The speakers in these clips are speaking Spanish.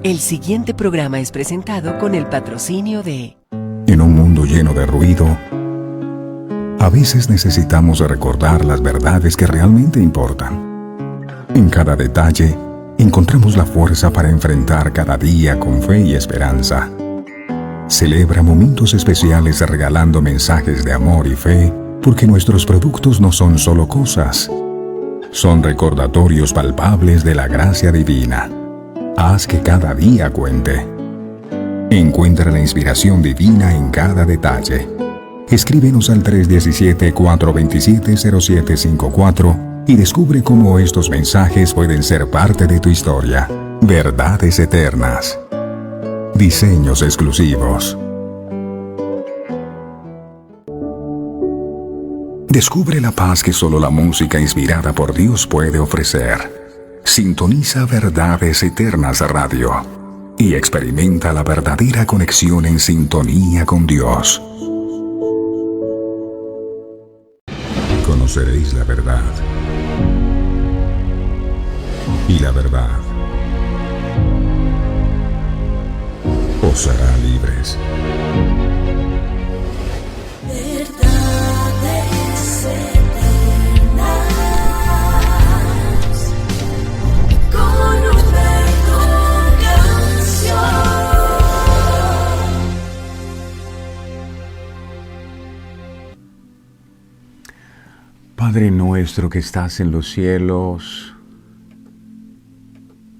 El siguiente programa es presentado con el patrocinio de... En un mundo lleno de ruido, a veces necesitamos recordar las verdades que realmente importan. En cada detalle, encontramos la fuerza para enfrentar cada día con fe y esperanza. Celebra momentos especiales regalando mensajes de amor y fe, porque nuestros productos no son solo cosas, son recordatorios palpables de la gracia divina. Haz que cada día cuente. Encuentra la inspiración divina en cada detalle. Escríbenos al 317-427-0754 y descubre cómo estos mensajes pueden ser parte de tu historia. Verdades eternas. Diseños exclusivos. Descubre la paz que solo la música inspirada por Dios puede ofrecer. Sintoniza Verdades Eternas Radio y experimenta la verdadera conexión en sintonía con Dios. Conoceréis la verdad, y la verdad os hará libres. Padre nuestro que estás en los cielos,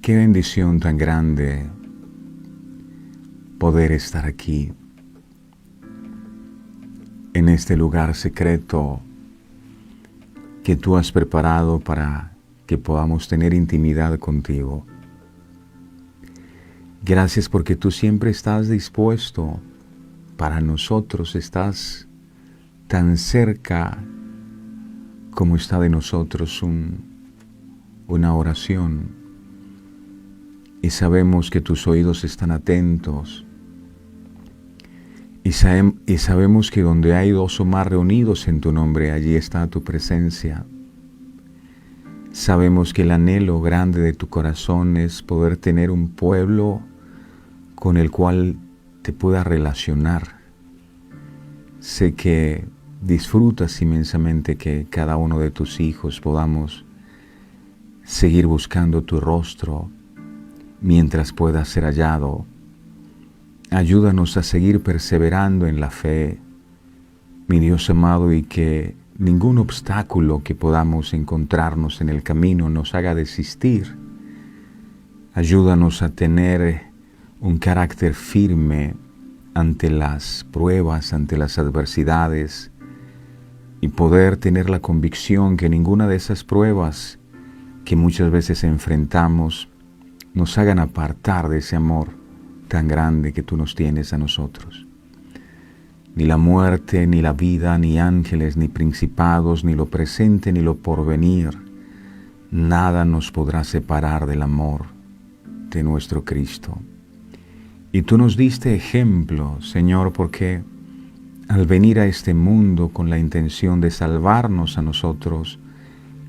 qué bendición tan grande poder estar aquí, en este lugar secreto que tú has preparado para que podamos tener intimidad contigo. Gracias porque tú siempre estás dispuesto para nosotros, estás tan cerca como está de nosotros una oración, y sabemos que tus oídos están atentos, y sabemos que donde hay dos o más reunidos en tu nombre, allí está tu presencia. Sabemos que el anhelo grande de tu corazón es poder tener un pueblo con el cual te puedas relacionar. Sé que disfrutas inmensamente que cada uno de tus hijos podamos seguir buscando tu rostro mientras pueda ser hallado. Ayúdanos a seguir perseverando en la fe, mi Dios amado, y que ningún obstáculo que podamos encontrarnos en el camino nos haga desistir. Ayúdanos a tener un carácter firme ante las pruebas, ante las adversidades, y poder tener la convicción que ninguna de esas pruebas que muchas veces enfrentamos nos hagan apartar de ese amor tan grande que tú nos tienes a nosotros. Ni la muerte, ni la vida, ni ángeles, ni principados, ni lo presente, ni lo porvenir, nada nos podrá separar del amor de nuestro Cristo. Y tú nos diste ejemplo, Señor, porque al venir a este mundo con la intención de salvarnos a nosotros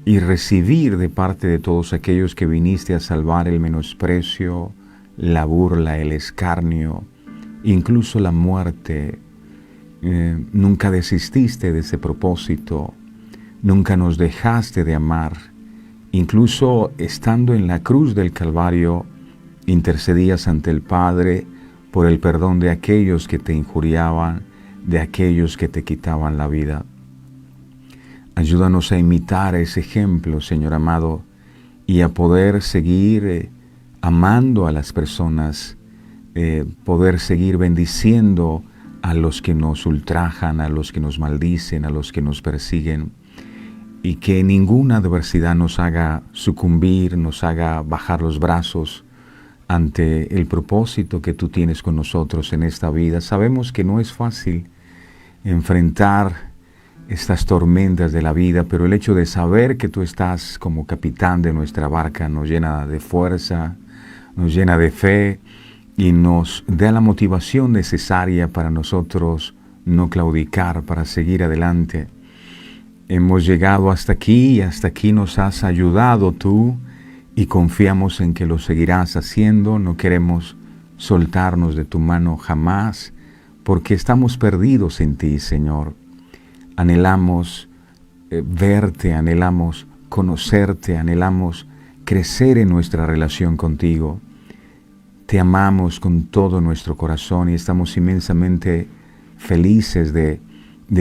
y recibir de parte de todos aquellos que viniste a salvar el menosprecio, la burla, el escarnio, incluso la muerte, nunca desististe de ese propósito, nunca nos dejaste de amar. Incluso estando en la cruz del Calvario, intercedías ante el Padre por el perdón de aquellos que te injuriaban, de aquellos que te quitaban la vida. Ayúdanos a imitar ese ejemplo, Señor amado, y a poder seguir amando a las personas, poder seguir bendiciendo a los que nos ultrajan, a los que nos maldicen, a los que nos persiguen, y que ninguna adversidad nos haga sucumbir, nos haga bajar los brazos ante el propósito que tú tienes con nosotros en esta vida. Sabemos que no es fácil enfrentar estas tormentas de la vida, pero el hecho de saber que tú estás como capitán de nuestra barca nos llena de fuerza, nos llena de fe y nos da la motivación necesaria para nosotros no claudicar, para seguir adelante. Hemos llegado hasta aquí y hasta aquí nos has ayudado tú y confiamos en que lo seguirás haciendo. No queremos soltarnos de tu mano jamás, porque estamos perdidos en ti, Señor. Anhelamos verte, anhelamos conocerte, anhelamos crecer en nuestra relación contigo. Te amamos con todo nuestro corazón y estamos inmensamente felices de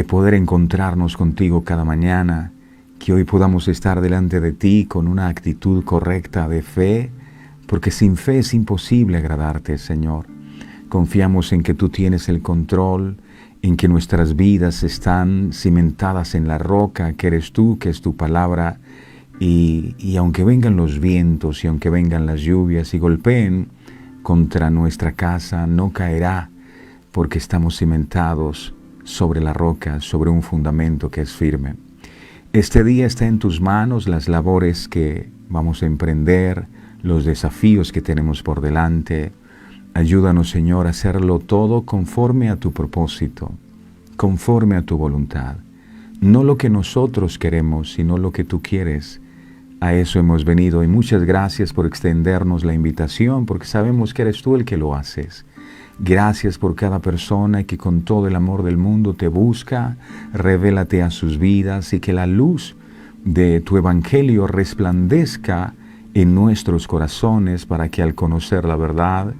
poder encontrarnos contigo cada mañana, que hoy podamos estar delante de ti con una actitud correcta de fe, porque sin fe es imposible agradarte, Señor. Confiamos en que tú tienes el control, en que nuestras vidas están cimentadas en la roca, que eres tú, que es tu palabra, y aunque vengan los vientos y aunque vengan las lluvias y golpeen contra nuestra casa, no caerá, porque estamos cimentados sobre la roca, sobre un fundamento que es firme. Este día está en tus manos, las labores que vamos a emprender, los desafíos que tenemos por delante. Ayúdanos, Señor, a hacerlo todo conforme a tu propósito, conforme a tu voluntad. No lo que nosotros queremos, sino lo que tú quieres. A eso hemos venido y muchas gracias por extendernos la invitación, porque sabemos que eres tú el que lo haces. Gracias por cada persona que con todo el amor del mundo te busca. Revélate a sus vidas y que la luz de tu evangelio resplandezca en nuestros corazones para que al conocer la verdad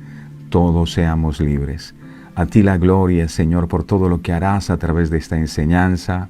todos seamos libres. A ti la gloria, Señor, por todo lo que harás a través de esta enseñanza.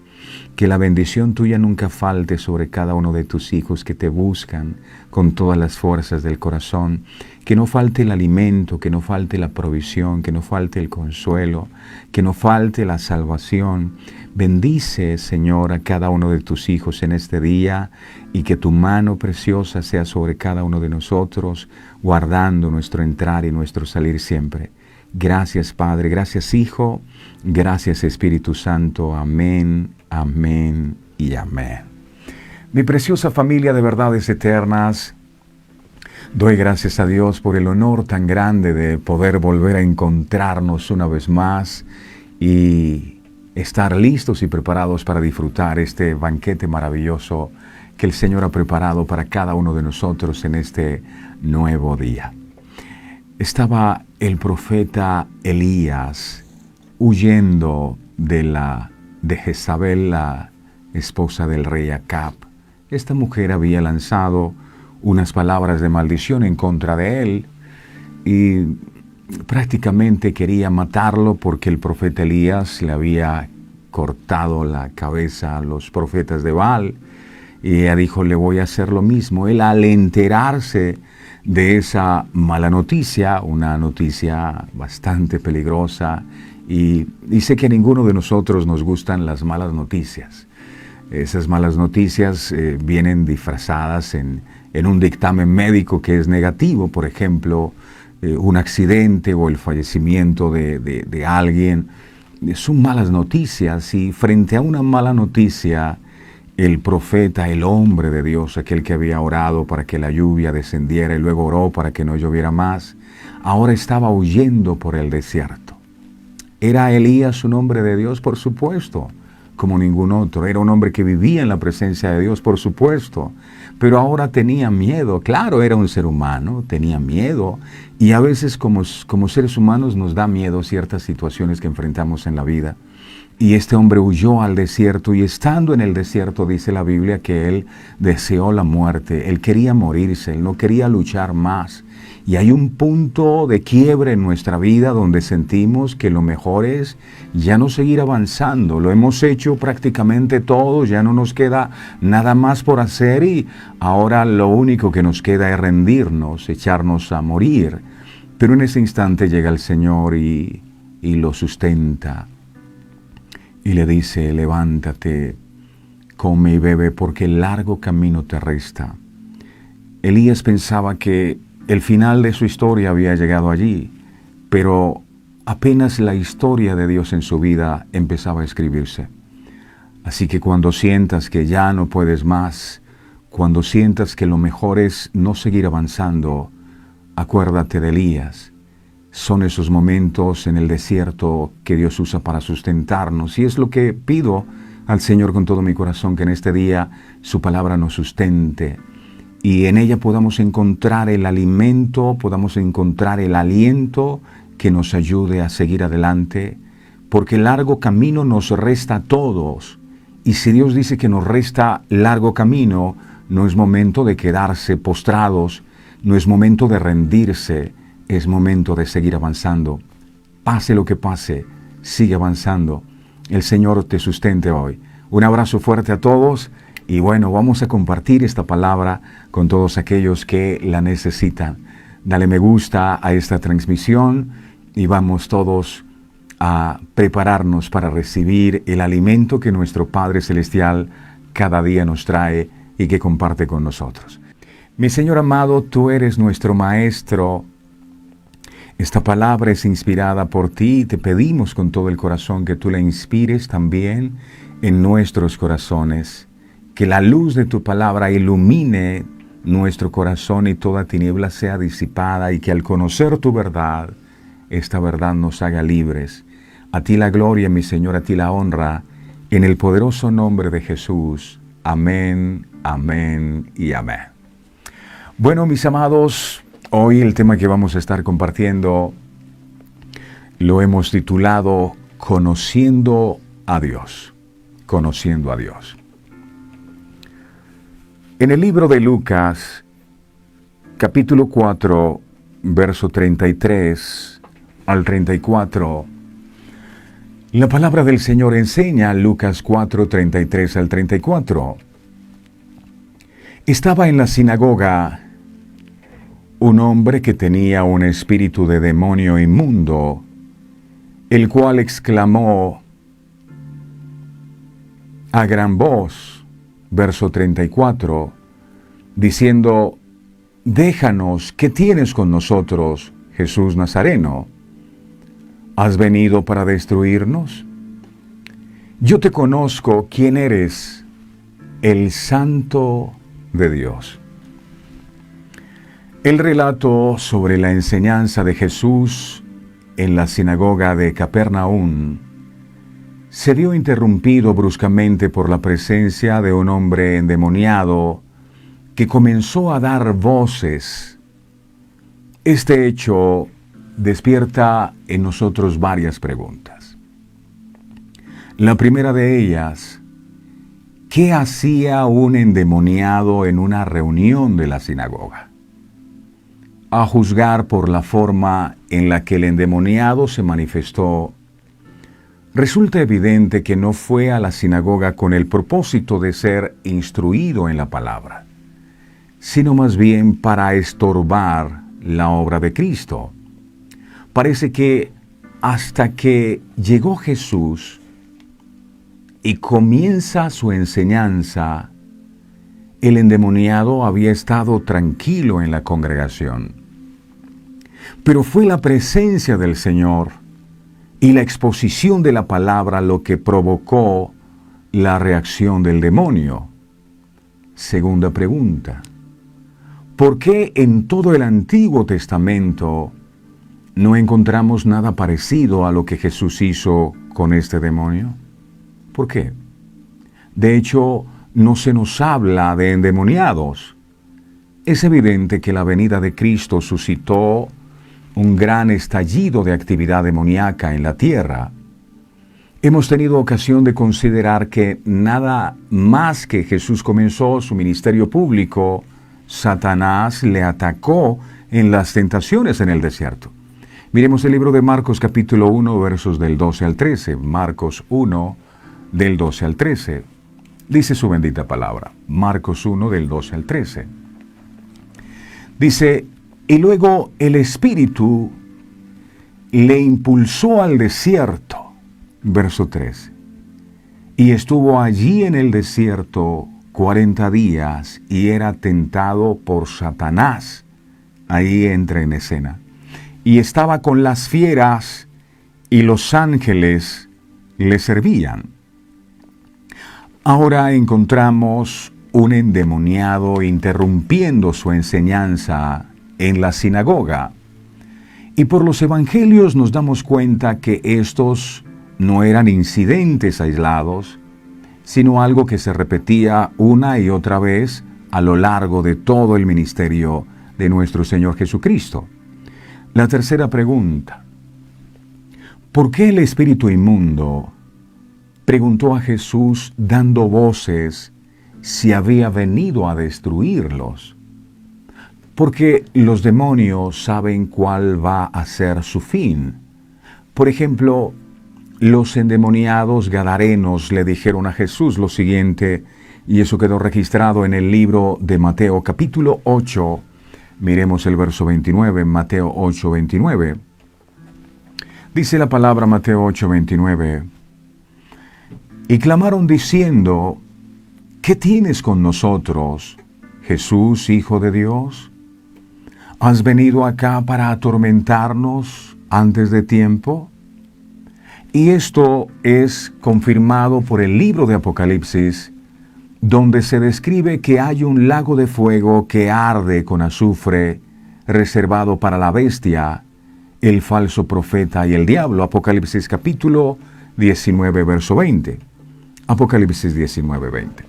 Que la bendición tuya nunca falte sobre cada uno de tus hijos que te buscan con todas las fuerzas del corazón. Que no falte el alimento, que no falte la provisión, que no falte el consuelo, que no falte la salvación. Bendice, Señor, a cada uno de tus hijos en este día y que tu mano preciosa sea sobre cada uno de nosotros, guardando nuestro entrar y nuestro salir siempre. Gracias, Padre, gracias, Hijo, gracias, Espíritu Santo. Amén, amén y amén. Mi preciosa familia de verdades eternas, doy gracias a Dios por el honor tan grande de poder volver a encontrarnos una vez más y estar listos y preparados para disfrutar este banquete maravilloso que el Señor ha preparado para cada uno de nosotros en este nuevo día. Estaba el profeta Elías huyendo de Jezabel, la esposa del rey Acab. Esta mujer había lanzado unas palabras de maldición en contra de él y prácticamente quería matarlo porque el profeta Elías le había cortado la cabeza a los profetas de Baal y ella dijo, le voy a hacer lo mismo. Él, al enterarse de esa mala noticia, una noticia bastante peligrosa, y sé que a ninguno de nosotros nos gustan las malas noticias. Esas malas noticias vienen disfrazadas en un dictamen médico que es negativo, por ejemplo, un accidente o el fallecimiento de alguien. Son malas noticias y frente a una mala noticia, el profeta, el hombre de Dios, aquel que había orado para que la lluvia descendiera y luego oró para que no lloviera más, ahora estaba huyendo por el desierto. ¿Era Elías un hombre de Dios? Por supuesto, como ningún otro. Era un hombre que vivía en la presencia de Dios, por supuesto. Pero ahora tenía miedo. Claro, era un ser humano, tenía miedo. Y a veces como seres humanos nos da miedo ciertas situaciones que enfrentamos en la vida. Y este hombre huyó al desierto y estando en el desierto dice la Biblia que él deseó la muerte. Él quería morirse, él no quería luchar más. Y hay un punto de quiebre en nuestra vida donde sentimos que lo mejor es ya no seguir avanzando. Lo hemos hecho prácticamente todo, ya no nos queda nada más por hacer y ahora lo único que nos queda es rendirnos, echarnos a morir. Pero en ese instante llega el Señor y lo sustenta. Y le dice, levántate, come y bebe, porque el largo camino te resta. Elías pensaba que el final de su historia había llegado allí, pero apenas la historia de Dios en su vida empezaba a escribirse. Así que cuando sientas que ya no puedes más, cuando sientas que lo mejor es no seguir avanzando, acuérdate de Elías. Son esos momentos en el desierto que Dios usa para sustentarnos. Y es lo que pido al Señor con todo mi corazón, que en este día su palabra nos sustente y en ella podamos encontrar el alimento, podamos encontrar el aliento que nos ayude a seguir adelante, porque el largo camino nos resta a todos. Y si Dios dice que nos resta largo camino, no es momento de quedarse postrados, no es momento de rendirse, es momento de seguir avanzando. Pase lo que pase, sigue avanzando. El Señor te sustente hoy. Un abrazo fuerte a todos y bueno, vamos a compartir esta palabra con todos aquellos que la necesitan. Dale me gusta a esta transmisión y vamos todos a prepararnos para recibir el alimento que nuestro Padre Celestial cada día nos trae y que comparte con nosotros. Mi Señor amado, tú eres nuestro Maestro. Esta palabra es inspirada por ti y te pedimos con todo el corazón que tú la inspires también en nuestros corazones. Que la luz de tu palabra ilumine nuestro corazón y toda tiniebla sea disipada y que al conocer tu verdad, esta verdad nos haga libres. A ti la gloria, mi Señor, a ti la honra, en el poderoso nombre de Jesús. Amén, amén y amén. Bueno, mis amados, hoy el tema que vamos a estar compartiendo lo hemos titulado Conociendo a Dios. Conociendo a Dios. En el libro de Lucas, capítulo 4, verso 33 al 34, la palabra del Señor enseña, Lucas 4, 33 al 34. Estaba en la sinagoga un hombre que tenía un espíritu de demonio inmundo, el cual exclamó a gran voz, verso 34, diciendo: «Déjanos, ¿qué tienes con nosotros, Jesús Nazareno? ¿Has venido para destruirnos? Yo te conozco quién eres, el Santo de Dios». El relato sobre la enseñanza de Jesús en la sinagoga de Capernaum se vio interrumpido bruscamente por la presencia de un hombre endemoniado que comenzó a dar voces. Este hecho despierta en nosotros varias preguntas. La primera de ellas: ¿qué hacía un endemoniado en una reunión de la sinagoga? A juzgar por la forma en la que el endemoniado se manifestó, resulta evidente que no fue a la sinagoga con el propósito de ser instruido en la palabra, sino más bien para estorbar la obra de Cristo. Parece que hasta que llegó Jesús y comienza su enseñanza, el endemoniado había estado tranquilo en la congregación. Pero fue la presencia del Señor y la exposición de la palabra lo que provocó la reacción del demonio. Segunda pregunta: ¿por qué en todo el Antiguo Testamento no encontramos nada parecido a lo que Jesús hizo con este demonio? ¿Por qué? De hecho, no se nos habla de endemoniados. Es evidente que la venida de Cristo suscitó un gran estallido de actividad demoníaca en la tierra. Hemos tenido ocasión de considerar que nada más que Jesús comenzó su ministerio público, Satanás le atacó en las tentaciones en el desierto. Miremos el libro de Marcos capítulo 1, versos del 12 al 13. Marcos 1, del 12 al 13. Dice su bendita palabra. Marcos 1, del 12 al 13. Dice: «Y luego el Espíritu le impulsó al desierto». Verso 13. «Y estuvo allí en el desierto 40 días y era tentado por Satanás». Ahí entra en escena. «Y estaba con las fieras y los ángeles le servían». Ahora encontramos un endemoniado interrumpiendo su enseñanza en la sinagoga. Y por los evangelios nos damos cuenta que estos no eran incidentes aislados, sino algo que se repetía una y otra vez a lo largo de todo el ministerio de nuestro Señor Jesucristo. La tercera pregunta: ¿por qué el espíritu inmundo preguntó a Jesús dando voces si había venido a destruirlos? Porque los demonios saben cuál va a ser su fin. Por ejemplo, los endemoniados gadarenos le dijeron a Jesús lo siguiente, y eso quedó registrado en el libro de Mateo capítulo 8. Miremos el verso 29, Mateo 8, 29. Dice la palabra Mateo 8, 29. Y clamaron diciendo: ¿qué tienes con nosotros, Jesús, Hijo de Dios? ¿Has venido acá para atormentarnos antes de tiempo? Y esto es confirmado por el libro de Apocalipsis, donde se describe que hay un lago de fuego que arde con azufre, reservado para la bestia, el falso profeta y el diablo. Apocalipsis capítulo 19, verso 20. Apocalipsis 19, 20.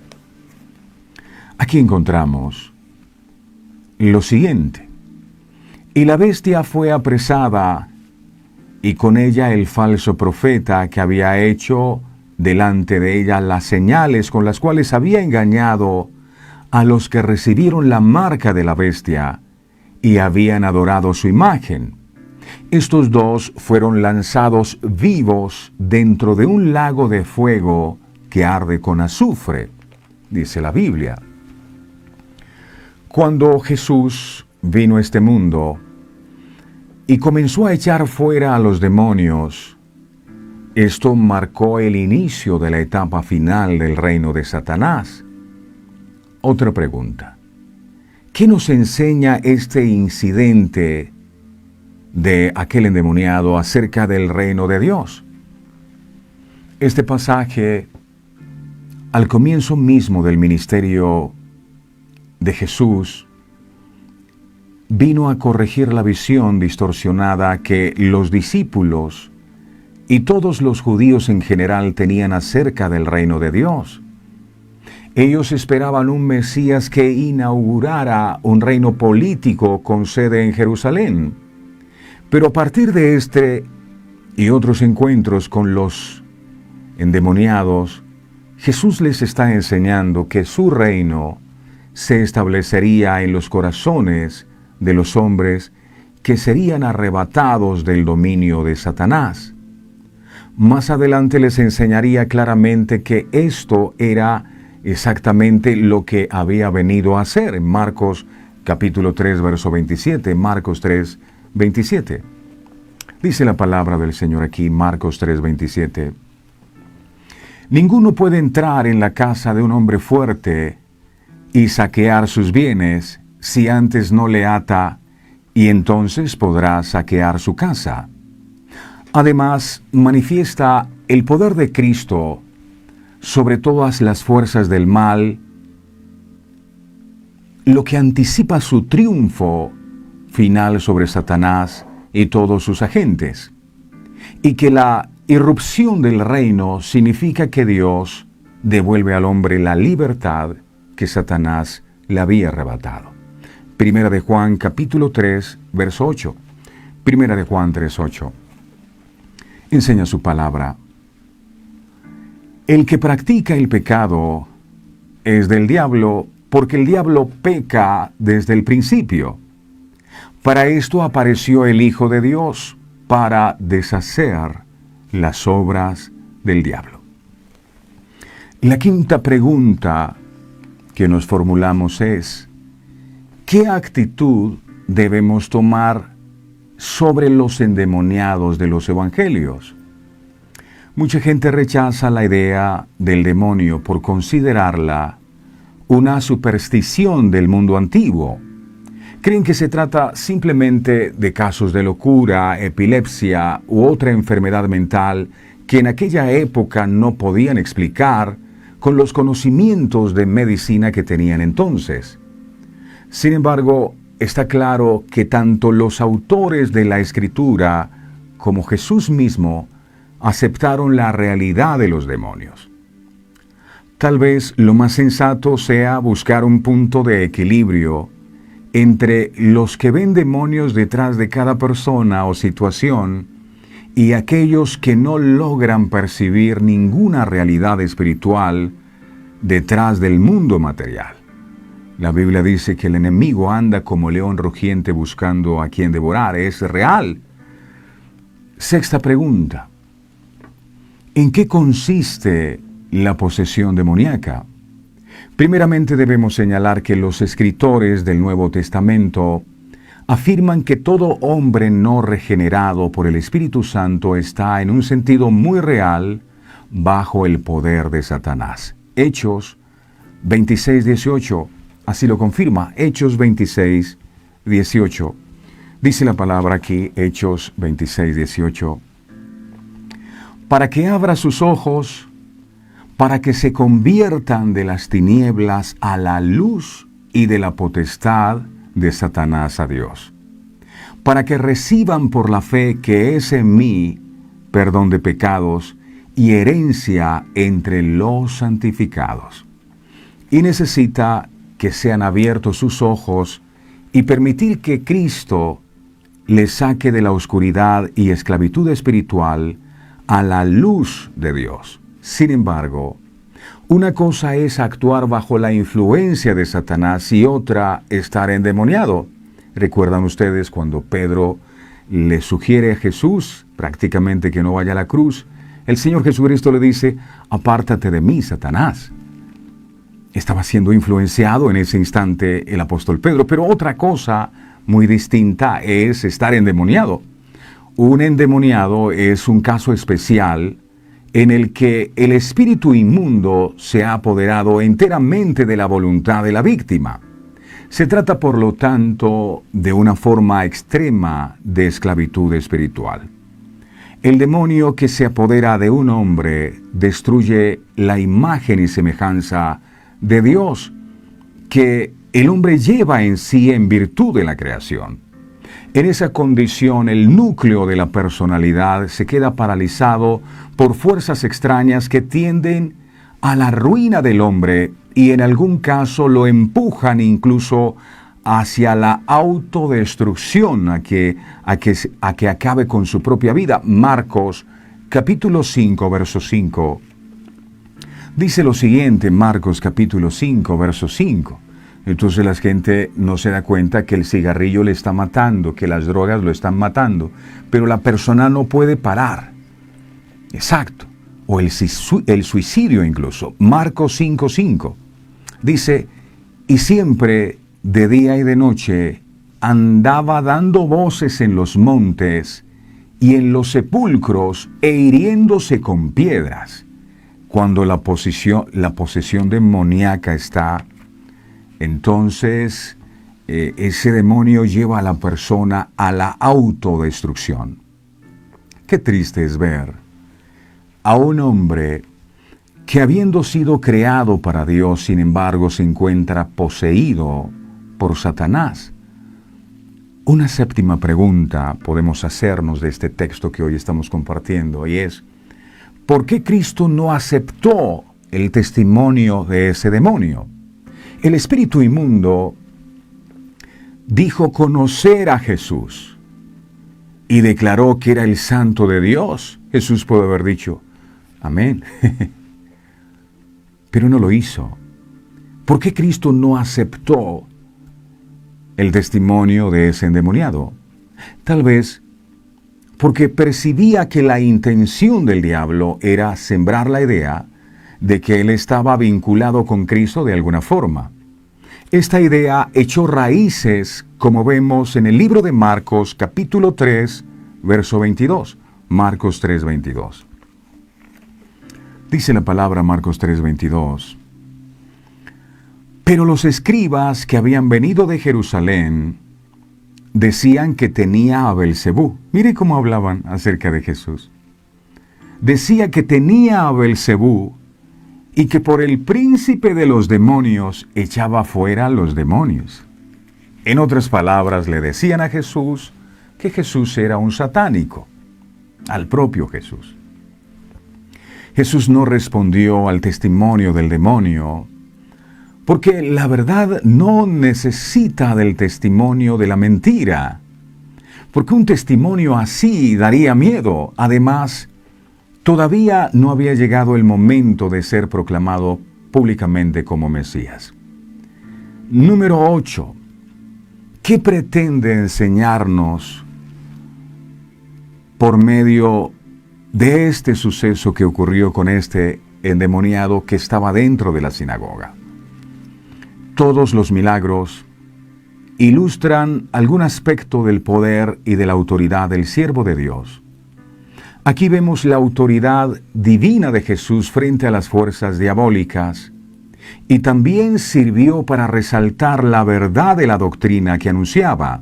Aquí encontramos lo siguiente: y la bestia fue apresada, y con ella el falso profeta que había hecho delante de ella las señales con las cuales había engañado a los que recibieron la marca de la bestia y habían adorado su imagen. Estos dos fueron lanzados vivos dentro de un lago de fuego que arde con azufre, dice la Biblia. Cuando Jesús vino a este mundo y comenzó a echar fuera a los demonios, esto marcó el inicio de la etapa final del reino de Satanás. Otra pregunta: ¿qué nos enseña este incidente de aquel endemoniado acerca del reino de Dios? Este pasaje, al comienzo mismo del ministerio de Jesús, vino a corregir la visión distorsionada que los discípulos y todos los judíos en general tenían acerca del reino de Dios. Ellos esperaban un Mesías que inaugurara un reino político con sede en Jerusalén. Pero a partir de este y otros encuentros con los endemoniados, Jesús les está enseñando que su reino se establecería en los corazones de los hombres que serían arrebatados del dominio de Satanás. Más adelante les enseñaría claramente que esto era exactamente lo que había venido a hacer en Marcos capítulo 3, verso 27. Marcos 3, 27. Dice la palabra del Señor aquí, Marcos 3, 27. Ninguno puede entrar en la casa de un hombre fuerte y saquear sus bienes si antes no le ata, y entonces podrá saquear su casa. Además, manifiesta el poder de Cristo sobre todas las fuerzas del mal, lo que anticipa su triunfo final sobre Satanás y todos sus agentes, y que la irrupción del reino significa que Dios devuelve al hombre la libertad que Satanás le había arrebatado. Primera de Juan capítulo 3, verso 8. Primera de Juan 3, 8. Enseña su palabra: el que practica el pecado es del diablo, porque el diablo peca desde el principio. Para esto apareció el Hijo de Dios, para deshacer las obras del diablo. La quinta pregunta que nos formulamos es: ¿qué actitud debemos tomar sobre los endemoniados de los evangelios? Mucha gente rechaza la idea del demonio por considerarla una superstición del mundo antiguo. Creen que se trata simplemente de casos de locura, epilepsia u otra enfermedad mental que en aquella época no podían explicar con los conocimientos de medicina que tenían entonces. Sin embargo, está claro que tanto los autores de la Escritura como Jesús mismo aceptaron la realidad de los demonios. Tal vez lo más sensato sea buscar un punto de equilibrio entre los que ven demonios detrás de cada persona o situación y aquellos que no logran percibir ninguna realidad espiritual detrás del mundo material. La Biblia dice que el enemigo anda como león rugiente buscando a quien devorar. ¿Es real? Sexta pregunta. ¿En qué consiste la posesión demoníaca? Primeramente debemos señalar que los escritores del Nuevo Testamento afirman que todo hombre no regenerado por el Espíritu Santo está en un sentido muy real bajo el poder de Satanás. Hechos 26:18, así lo confirma. Hechos 26:18. Dice la palabra aquí, Hechos 26:18. Para que abra sus ojos, para que se conviertan de las tinieblas a la luz y de la potestad de Satanás a Dios, para que reciban por la fe que es en mí perdón de pecados y herencia entre los santificados. Y necesita que sean abiertos sus ojos y permitir que Cristo les saque de la oscuridad y esclavitud espiritual a la luz de Dios. Sin embargo, una cosa es actuar bajo la influencia de Satanás y otra estar endemoniado. ¿Recuerdan ustedes cuando Pedro le sugiere a Jesús prácticamente que no vaya a la cruz? El Señor Jesucristo le dice, apártate de mí, Satanás. Estaba siendo influenciado en ese instante el apóstol Pedro, pero otra cosa muy distinta es estar endemoniado. Un endemoniado es un caso especial en el que el espíritu inmundo se ha apoderado enteramente de la voluntad de la víctima. Se trata, por lo tanto, de una forma extrema de esclavitud espiritual. El demonio que se apodera de un hombre destruye la imagen y semejanza de Dios que el hombre lleva en sí en virtud de la creación. En esa condición, el núcleo de la personalidad se queda paralizado por fuerzas extrañas que tienden a la ruina del hombre y en algún caso lo empujan incluso hacia la autodestrucción, a que acabe con su propia vida. Marcos capítulo 5, verso 5. Dice lo siguiente, Marcos capítulo 5, verso 5. Entonces la gente no se da cuenta que el cigarrillo le está matando, que las drogas lo están matando, pero la persona no puede parar. Exacto. O el suicidio incluso. Marcos 5:5. Dice, y siempre de día y de noche andaba dando voces en los montes y en los sepulcros e hiriéndose con piedras. Cuando la posesión demoníaca está, entonces ese demonio lleva a la persona a la autodestrucción. Qué triste es ver a un hombre que, habiendo sido creado para Dios, sin embargo se encuentra poseído por Satanás. Una séptima pregunta podemos hacernos de este texto que hoy estamos compartiendo, y es, ¿por qué Cristo no aceptó el testimonio de ese demonio? El espíritu inmundo dijo conocer a Jesús y declaró que era el Santo de Dios. Jesús puede haber dicho, amén. Pero no lo hizo. ¿Por qué Cristo no aceptó el testimonio de ese endemoniado? Tal vez porque percibía que la intención del diablo era sembrar la idea de que él estaba vinculado con Cristo de alguna forma. Esta idea echó raíces, como vemos en el libro de Marcos, capítulo 3, verso 22. Marcos 3, 22. Dice la palabra Marcos 3, 22. Pero los escribas que habían venido de Jerusalén decían que tenía a Belcebú. Mire cómo hablaban acerca de Jesús. Decía que tenía a Belcebú y que por el príncipe de los demonios echaba fuera a los demonios. En otras palabras, le decían a Jesús que Jesús era un satánico, al propio Jesús. Jesús no respondió al testimonio del demonio, porque la verdad no necesita del testimonio de la mentira, porque un testimonio así daría miedo. Además, todavía no había llegado el momento de ser proclamado públicamente como Mesías. Número 8. ¿Qué pretende enseñarnos por medio de este suceso que ocurrió con este endemoniado que estaba dentro de la sinagoga? Todos los milagros ilustran algún aspecto del poder y de la autoridad del siervo de Dios. Aquí vemos la autoridad divina de Jesús frente a las fuerzas diabólicas, y también sirvió para resaltar la verdad de la doctrina que anunciaba.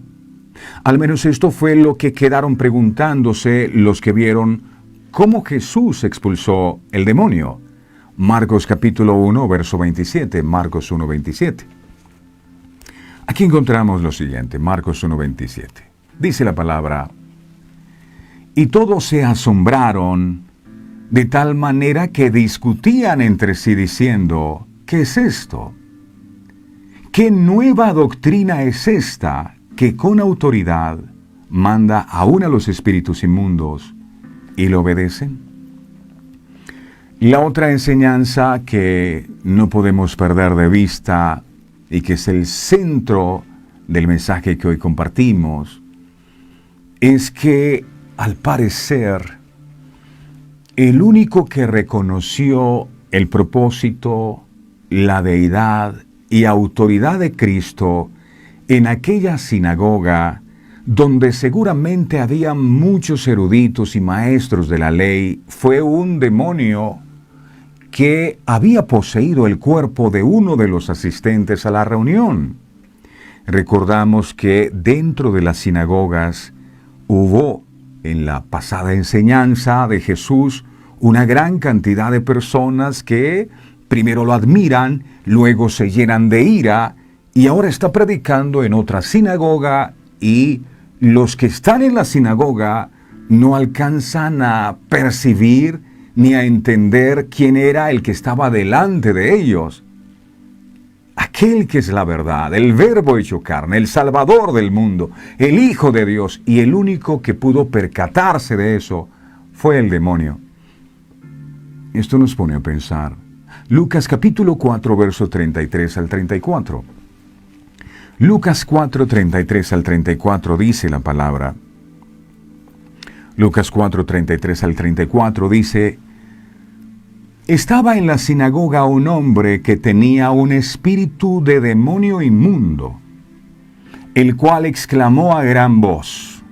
Al menos esto fue lo que quedaron preguntándose los que vieron cómo Jesús expulsó el demonio. Marcos capítulo 1, verso 27, Marcos 1, 27. Aquí encontramos lo siguiente, Marcos 1, 27. Dice la palabra: y todos se asombraron de tal manera que discutían entre sí diciendo: ¿qué es esto? ¿Qué nueva doctrina es esta que con autoridad manda aún a los espíritus inmundos y lo obedecen? La otra enseñanza que no podemos perder de vista y que es el centro del mensaje que hoy compartimos es que, al parecer, el único que reconoció el propósito, la deidad y autoridad de Cristo en aquella sinagoga, donde seguramente había muchos eruditos y maestros de la ley, fue un demonio que había poseído el cuerpo de uno de los asistentes a la reunión. Recordamos que dentro de las sinagogas hubo, en la pasada enseñanza de Jesús, una gran cantidad de personas que primero lo admiran, luego se llenan de ira, y ahora está predicando en otra sinagoga, y los que están en la sinagoga no alcanzan a percibir ni a entender quién era el que estaba delante de ellos. Aquel que es la verdad, el Verbo hecho carne, el Salvador del mundo, el Hijo de Dios, y el único que pudo percatarse de eso fue el demonio. Esto nos pone a pensar. Lucas capítulo 4, verso 33 al 34. Lucas 4, 33 al 34 dice la palabra. Lucas 4, 33 al 34 dice: estaba en la sinagoga un hombre que tenía un espíritu de demonio inmundo, el cual exclamó a gran voz,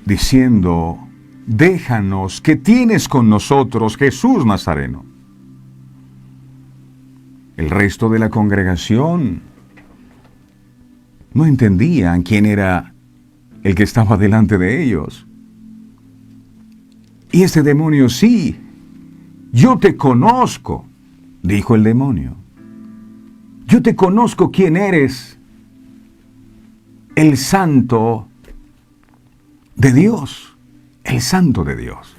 diciendo: déjanos, ¿qué tienes con nosotros, Jesús Nazareno? El resto de la congregación no entendían quién era el que estaba delante de ellos. Y ese demonio: sí, yo te conozco, dijo el demonio. Yo te conozco quién eres, el Santo de Dios, el Santo de Dios.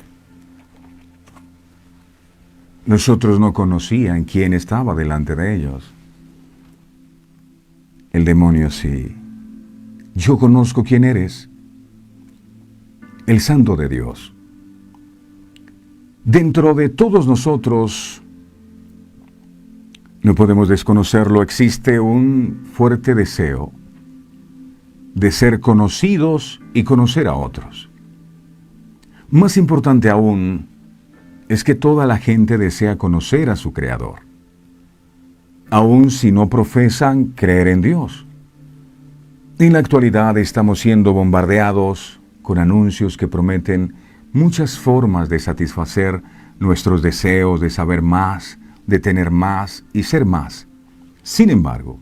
Los otros no conocían quién estaba delante de ellos. El demonio: sí, yo conozco quién eres, el Santo de Dios. Dentro de todos nosotros, no podemos desconocerlo, existe un fuerte deseo de ser conocidos y conocer a otros. Más importante aún, es que toda la gente desea conocer a su Creador, aun si no profesan creer en Dios. En la actualidad estamos siendo bombardeados con anuncios que prometen muchas formas de satisfacer nuestros deseos de saber más, de tener más y ser más. Sin embargo,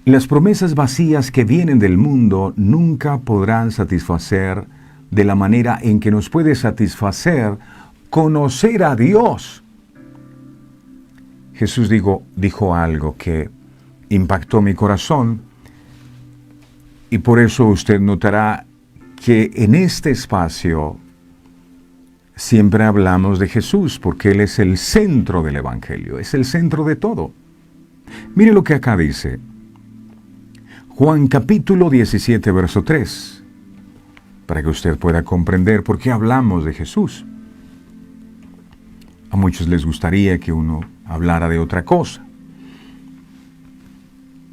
las promesas vacías que vienen del mundo nunca podrán satisfacer de la manera en que nos puede satisfacer conocer a Dios. Jesús dijo algo que impactó mi corazón, y por eso usted notará que en este espacio siempre hablamos de Jesús porque Él es el centro del Evangelio, es el centro de todo. Mire lo que acá dice. Juan capítulo 17, verso 3, para que usted pueda comprender por qué hablamos de Jesús. A muchos les gustaría que uno hablara de otra cosa,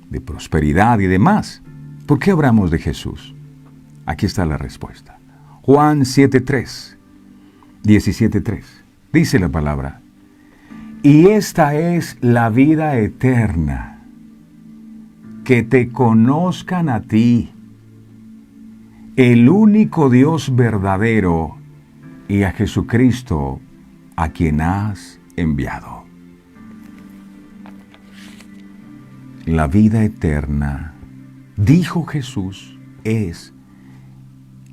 de prosperidad y demás. ¿Por qué hablamos de Jesús? Aquí está la respuesta. Juan 7:3, 17:3. Dice la palabra: y esta es la vida eterna, que te conozcan a ti, el único Dios verdadero, y a Jesucristo, a quien has enviado. La vida eterna, dijo Jesús, es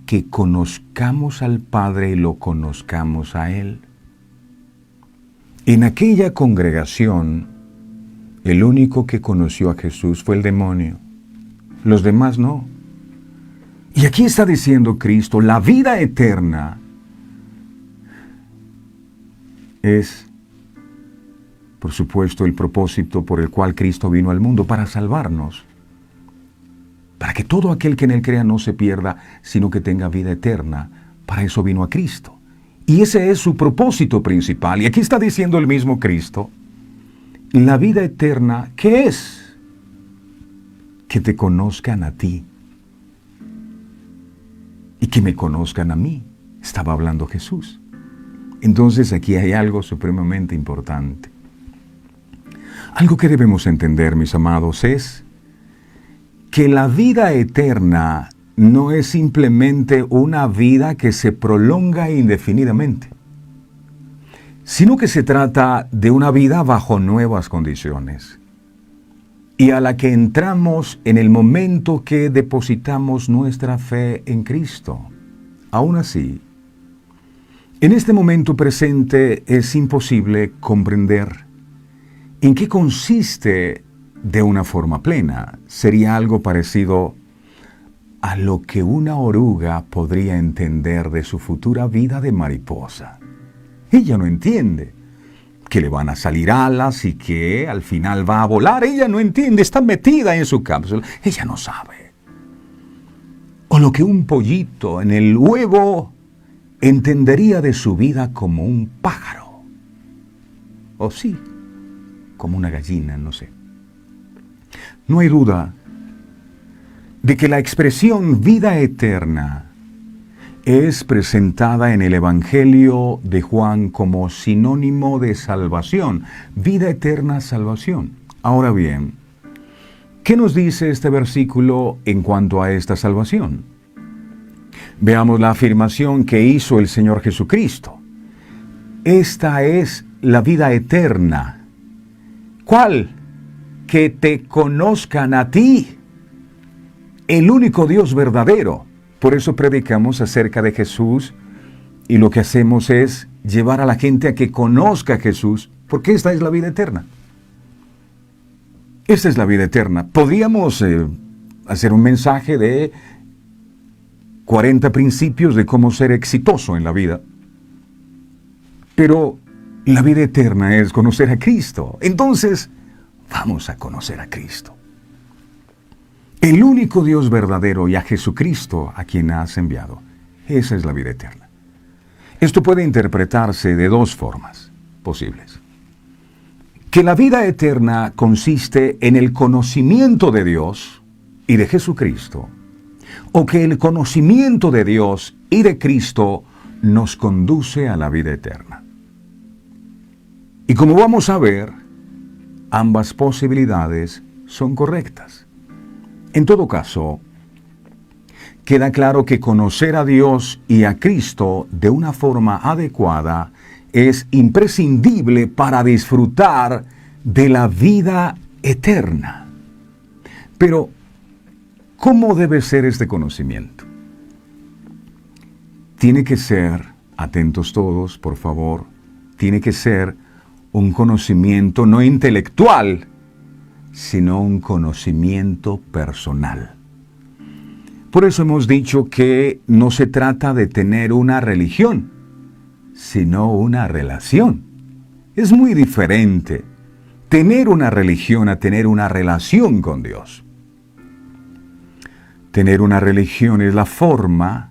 que conozcamos al Padre y lo conozcamos a Él. En aquella congregación, el único que conoció a Jesús fue el demonio. Los demás no. Y aquí está diciendo Cristo, la vida eterna es, por supuesto, el propósito por el cual Cristo vino al mundo, para salvarnos. Para que todo aquel que en Él crea no se pierda, sino que tenga vida eterna. Para eso vino a Cristo. Y ese es su propósito principal. Y aquí está diciendo el mismo Cristo, la vida eterna, ¿qué es? Que te conozcan a ti. Y que me conozcan a mí. Estaba hablando Jesús. Entonces aquí hay algo supremamente importante. Algo que debemos entender, mis amados, es que la vida eterna no es simplemente una vida que se prolonga indefinidamente, sino que se trata de una vida bajo nuevas condiciones y a la que entramos en el momento que depositamos nuestra fe en Cristo. Aún así, en este momento presente es imposible comprender en qué consiste de una forma plena. Sería algo parecido a lo que una oruga podría entender de su futura vida de mariposa. Ella no entiende que le van a salir alas y que al final va a volar. Ella no entiende, está metida en su cápsula. Ella no sabe. O lo que un pollito en el huevo entendería de su vida como un pájaro. O sí, como una gallina, no sé. No hay duda de que la expresión vida eterna es presentada en el Evangelio de Juan como sinónimo de salvación. Vida eterna, salvación. Ahora bien, ¿qué nos dice este versículo en cuanto a esta salvación? Veamos la afirmación que hizo el Señor Jesucristo. Esta es la vida eterna. ¿Cuál? Que te conozcan a ti, el único Dios verdadero. Por eso predicamos acerca de Jesús y lo que hacemos es llevar a la gente a que conozca a Jesús, porque esta es la vida eterna. Esta es la vida eterna. Podríamos hacer un mensaje de 40 principios de cómo ser exitoso en la vida, pero la vida eterna es conocer a Cristo. Entonces, vamos a conocer a Cristo, el único Dios verdadero, y a Jesucristo, a quien has enviado. Esa es la vida eterna. Esto puede interpretarse de dos formas posibles. Que la vida eterna consiste en el conocimiento de Dios y de Jesucristo, o que el conocimiento de Dios y de Cristo nos conduce a la vida eterna. Y como vamos a ver, ambas posibilidades son correctas. En todo caso, queda claro que conocer a Dios y a Cristo de una forma adecuada es imprescindible para disfrutar de la vida eterna. Pero, ¿cómo debe ser este conocimiento? Tiene que ser, atentos todos, por favor, tiene que ser un conocimiento no intelectual, sino un conocimiento personal. Por eso hemos dicho que no se trata de tener una religión, sino una relación. Es muy diferente tener una religión a tener una relación con Dios. Tener una religión es la forma,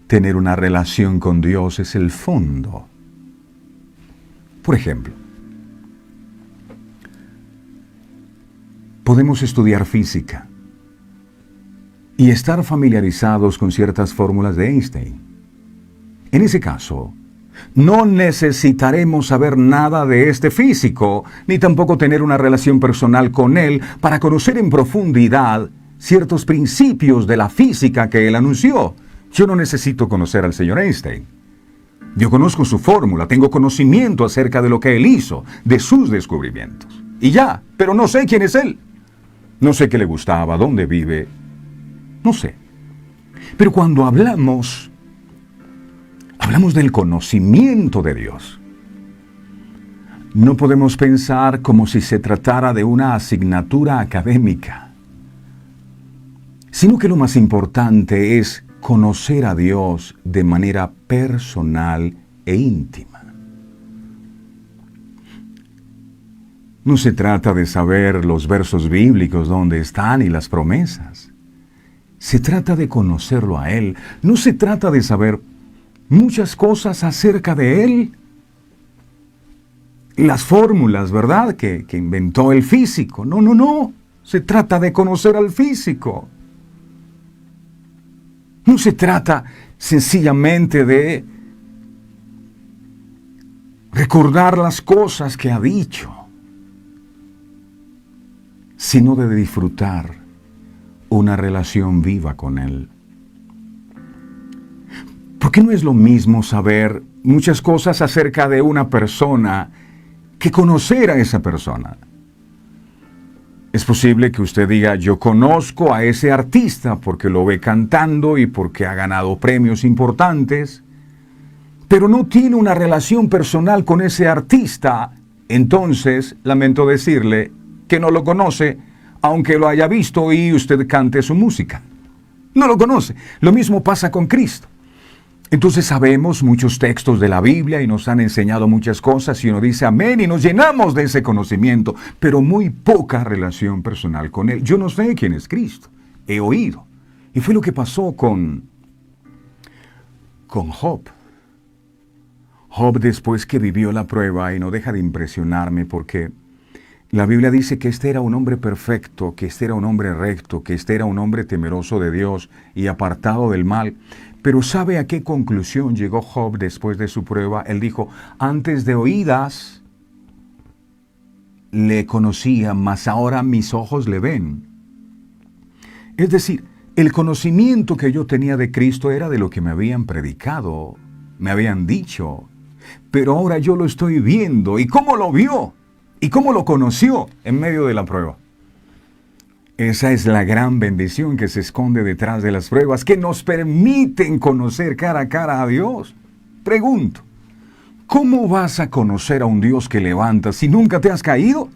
tener una relación con Dios es el fondo. Por ejemplo, podemos estudiar física y estar familiarizados con ciertas fórmulas de Einstein. En ese caso, no necesitaremos saber nada de este físico, ni tampoco tener una relación personal con él para conocer en profundidad ciertos principios de la física que él anunció. Yo no necesito conocer al señor Einstein. Yo conozco su fórmula, tengo conocimiento acerca de lo que él hizo, de sus descubrimientos. Y ya, pero no sé quién es él. No sé qué le gustaba, dónde vive. No sé. Pero cuando hablamos del conocimiento de Dios. No podemos pensar como si se tratara de una asignatura académica, sino que lo más importante es conocer a Dios de manera personal e íntima. No se trata de saber los versos bíblicos dónde están y las promesas. Se trata de conocerlo a Él. No se trata de saber muchas cosas acerca de Él. Las fórmulas, ¿verdad?, que inventó el físico. No. Se trata de conocer al físico. No se trata sencillamente de recordar las cosas que ha dicho, sino de disfrutar una relación viva con Él. Porque no es lo mismo saber muchas cosas acerca de una persona que conocer a esa persona. Es posible que usted diga, yo conozco a ese artista porque lo ve cantando y porque ha ganado premios importantes, pero no tiene una relación personal con ese artista. Entonces, lamento decirle que no lo conoce, aunque lo haya visto y usted cante su música. No lo conoce. Lo mismo pasa con Cristo. Entonces sabemos muchos textos de la Biblia y nos han enseñado muchas cosas y uno dice amén y nos llenamos de ese conocimiento, pero muy poca relación personal con Él. Yo no sé quién es Cristo, he oído. Y fue lo que pasó con Job. Job, después que vivió la prueba, y no deja de impresionarme porque la Biblia dice que este era un hombre perfecto, que este era un hombre recto, que este era un hombre temeroso de Dios y apartado del mal. Pero ¿sabe a qué conclusión llegó Job después de su prueba? Él dijo, antes de oídas le conocía, mas ahora mis ojos le ven. Es decir, el conocimiento que yo tenía de Cristo era de lo que me habían predicado, me habían dicho, pero ahora yo lo estoy viendo. ¿Y cómo lo vio? ¿Y cómo lo conoció en medio de la prueba? Esa es la gran bendición que se esconde detrás de las pruebas, que nos permiten conocer cara a cara a Dios. Pregunto, ¿cómo vas a conocer a un Dios que levanta si nunca te has caído?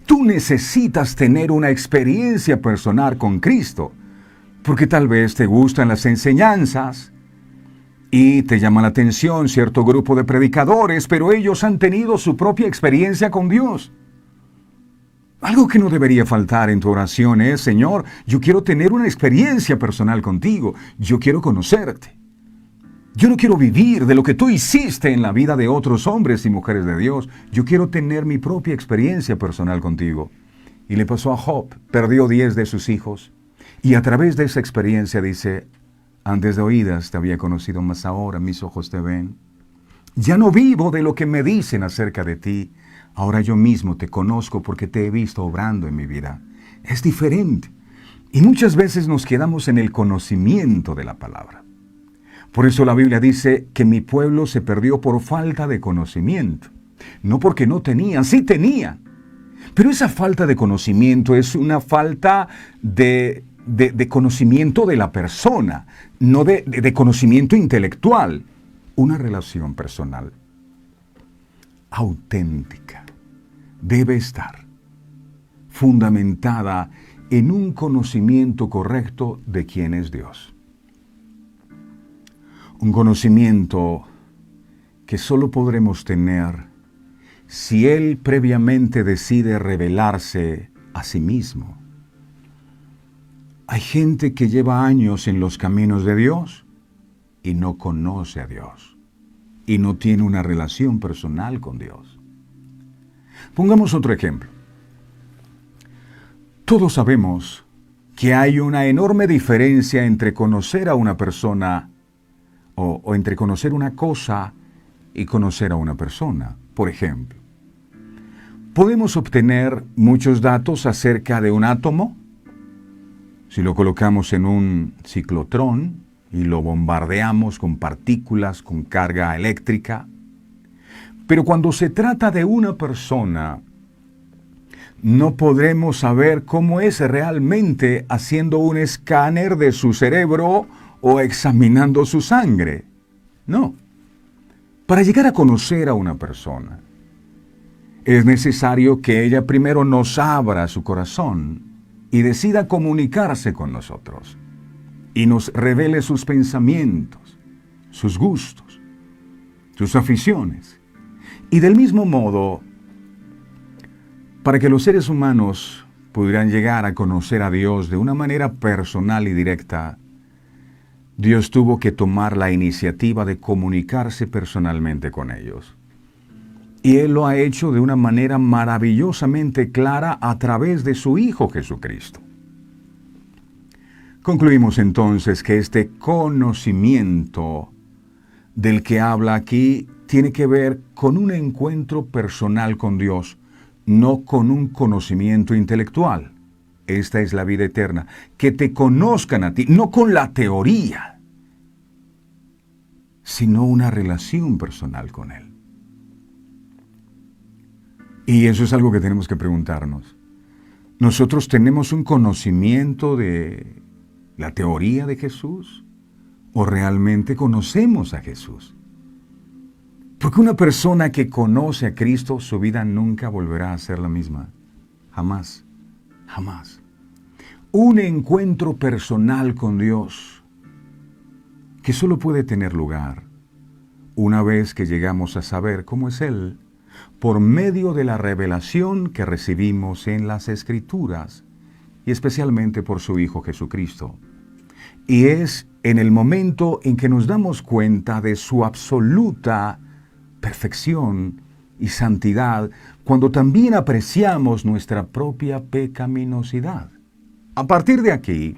Tú necesitas tener una experiencia personal con Cristo, porque tal vez te gustan las enseñanzas y te llama la atención cierto grupo de predicadores, pero ellos han tenido su propia experiencia con Dios. Algo que no debería faltar en tu oración es, Señor, yo quiero tener una experiencia personal contigo, yo quiero conocerte. Yo no quiero vivir de lo que tú hiciste en la vida de otros hombres y mujeres de Dios, yo quiero tener mi propia experiencia personal contigo. Y le pasó a Job, perdió 10 de sus hijos, y a través de esa experiencia dice, antes de oídas te había conocido, mas ahora mis ojos te ven. Ya no vivo de lo que me dicen acerca de ti, ahora yo mismo te conozco porque te he visto obrando en mi vida. Es diferente. Y muchas veces nos quedamos en el conocimiento de la palabra. Por eso la Biblia dice que mi pueblo se perdió por falta de conocimiento. No porque no tenían, sí tenían. Pero esa falta de conocimiento es una falta de conocimiento de la persona, no de conocimiento intelectual. Una relación personal auténtica debe estar fundamentada en un conocimiento correcto de quién es Dios. Un conocimiento que solo podremos tener si Él previamente decide revelarse a sí mismo. Hay gente que lleva años en los caminos de Dios y no conoce a Dios y no tiene una relación personal con Dios. Pongamos otro ejemplo. Todos sabemos que hay una enorme diferencia entre conocer a una persona o entre conocer una cosa y conocer a una persona. Por ejemplo, podemos obtener muchos datos acerca de un átomo si lo colocamos en un ciclotrón y lo bombardeamos con partículas con carga eléctrica. Pero cuando se trata de una persona, no podremos saber cómo es realmente haciendo un escáner de su cerebro o examinando su sangre. No. Para llegar a conocer a una persona, es necesario que ella primero nos abra su corazón y decida comunicarse con nosotros y nos revele sus pensamientos, sus gustos, sus aficiones. Y del mismo modo, para que los seres humanos pudieran llegar a conocer a Dios de una manera personal y directa, Dios tuvo que tomar la iniciativa de comunicarse personalmente con ellos. Y Él lo ha hecho de una manera maravillosamente clara a través de su Hijo Jesucristo. Concluimos entonces que este conocimiento del que habla aquí tiene que ver con un encuentro personal con Dios, no con un conocimiento intelectual. Esta es la vida eterna, que te conozcan a ti, no con la teoría, sino una relación personal con Él. Y eso es algo que tenemos que preguntarnos. ¿Nosotros tenemos un conocimiento de la teoría de Jesús? ¿O realmente conocemos a Jesús? Porque una persona que conoce a Cristo, su vida nunca volverá a ser la misma. Jamás. Jamás. Un encuentro personal con Dios que solo puede tener lugar una vez que llegamos a saber cómo es Él, por medio de la revelación que recibimos en las Escrituras, y especialmente por su Hijo Jesucristo. Y es en el momento en que nos damos cuenta de su absoluta perfección y santidad, cuando también apreciamos nuestra propia pecaminosidad. A partir de aquí,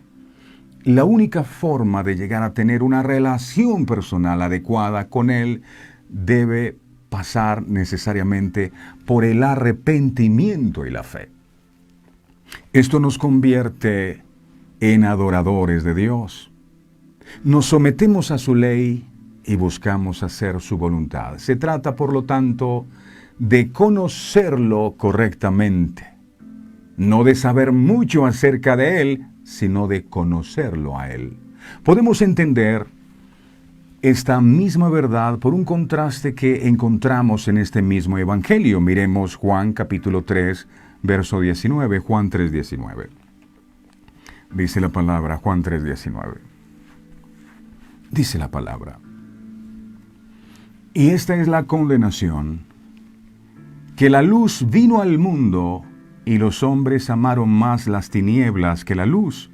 la única forma de llegar a tener una relación personal adecuada con Él debe pasar necesariamente por el arrepentimiento y la fe. Esto nos convierte en adoradores de Dios. Nos sometemos a su ley y buscamos hacer su voluntad. Se trata, por lo tanto, de conocerlo correctamente, no de saber mucho acerca de Él, sino de conocerlo a Él. Podemos entender esta misma verdad por un contraste que encontramos en este mismo Evangelio. Miremos Juan capítulo 3, verso 19, Juan 3, 19. Dice la palabra, Juan 3, 19. Dice la palabra: y esta es la condenación, que la luz vino al mundo, y los hombres amaron más las tinieblas que la luz,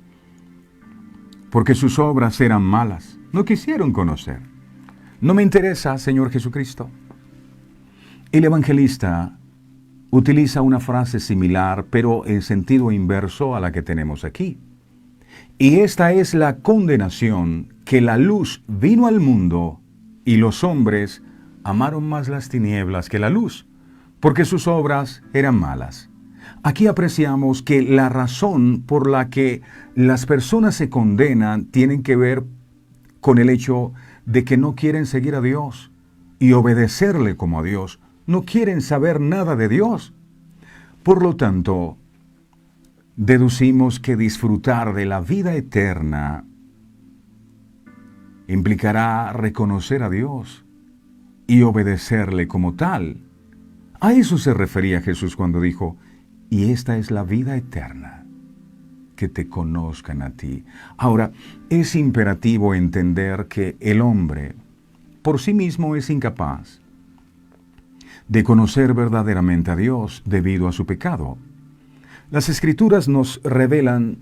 porque sus obras eran malas. No quisieron conocer. No me interesa, Señor Jesucristo. El evangelista utiliza una frase similar, pero en sentido inverso a la que tenemos aquí. Y esta es la condenación, que la luz vino al mundo, y los hombres amaron más las tinieblas que la luz, porque sus obras eran malas. Aquí apreciamos que la razón por la que las personas se condenan tienen que ver con el hecho de que no quieren seguir a Dios y obedecerle como a Dios. No quieren saber nada de Dios. Por lo tanto, deducimos que disfrutar de la vida eterna implicará reconocer a Dios y obedecerle como tal. A eso se refería Jesús cuando dijo: y esta es la vida eterna, que te conozcan a ti. Ahora, es imperativo entender que el hombre por sí mismo es incapaz de conocer verdaderamente a Dios debido a su pecado. Las Escrituras nos revelan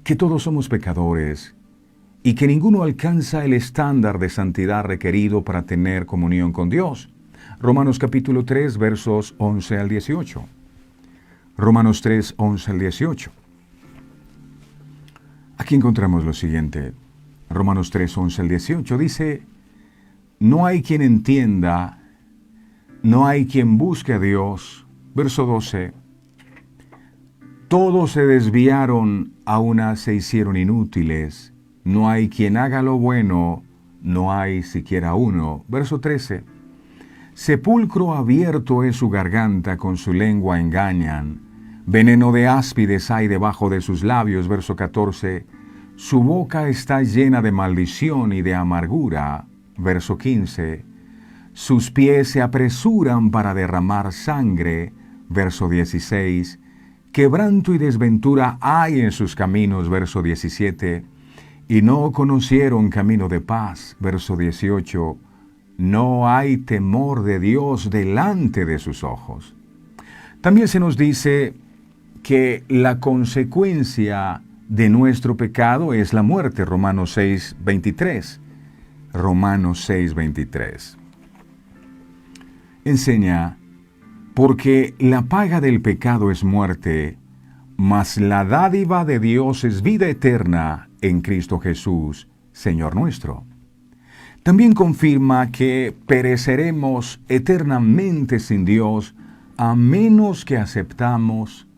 que todos somos pecadores y que ninguno alcanza el estándar de santidad requerido para tener comunión con Dios. Romanos capítulo 3, versos 11 al 18. Romanos 3, 11 al 18. Aquí encontramos lo siguiente. Romanos 3, 11 al 18 dice: no hay quien entienda, no hay quien busque a Dios. Verso 12. Todos se desviaron, a una se hicieron inútiles. No hay quien haga lo bueno, no hay siquiera uno. Verso 13. Sepulcro abierto es su garganta, con su lengua engañan. Veneno de áspides hay debajo de sus labios. Verso 14. Su boca está llena de maldición y de amargura. Verso 15. Sus pies se apresuran para derramar sangre. Verso 16. Quebranto y desventura hay en sus caminos. Verso 17. Y no conocieron camino de paz. Verso 18. No hay temor de Dios delante de sus ojos. También se nos dice que la consecuencia de nuestro pecado es la muerte. Romanos 6, 23. Romanos 6, 23. Enseña: porque la paga del pecado es muerte, mas la dádiva de Dios es vida eterna en Cristo Jesús, Señor nuestro. También confirma que pereceremos eternamente sin Dios a menos que aceptemos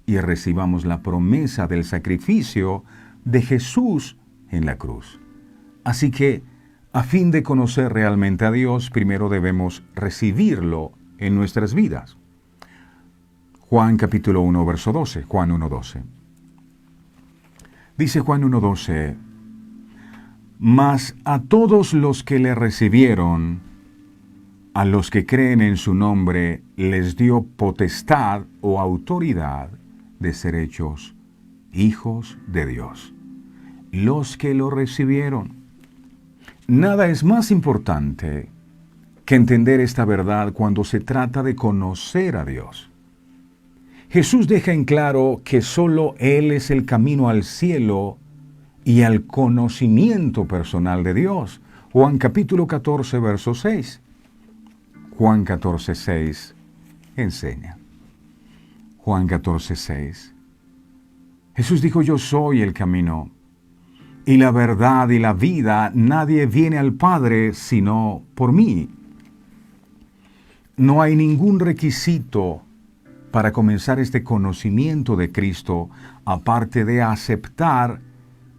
y recibamos la promesa del sacrificio de Jesús en la cruz. Así que, a fin de conocer realmente a Dios, primero debemos recibirlo en nuestras vidas. Juan capítulo 1, verso 12. Juan 1, 12. Dice Juan 1, 12: mas a todos los que le recibieron, a los que creen en su nombre, les dio potestad o autoridad de ser hechos hijos de Dios. Los que lo recibieron. Nada es más importante que entender esta verdad cuando se trata de conocer a Dios. Jesús deja en claro que solo Él es el camino al cielo y al conocimiento personal de Dios. Juan capítulo 14, verso 6. Juan 14, 6 enseña. Juan 14, 6. Jesús dijo: yo soy el camino y la verdad y la vida. Nadie viene al Padre sino por mí. No hay ningún requisito para comenzar este conocimiento de Cristo aparte de aceptar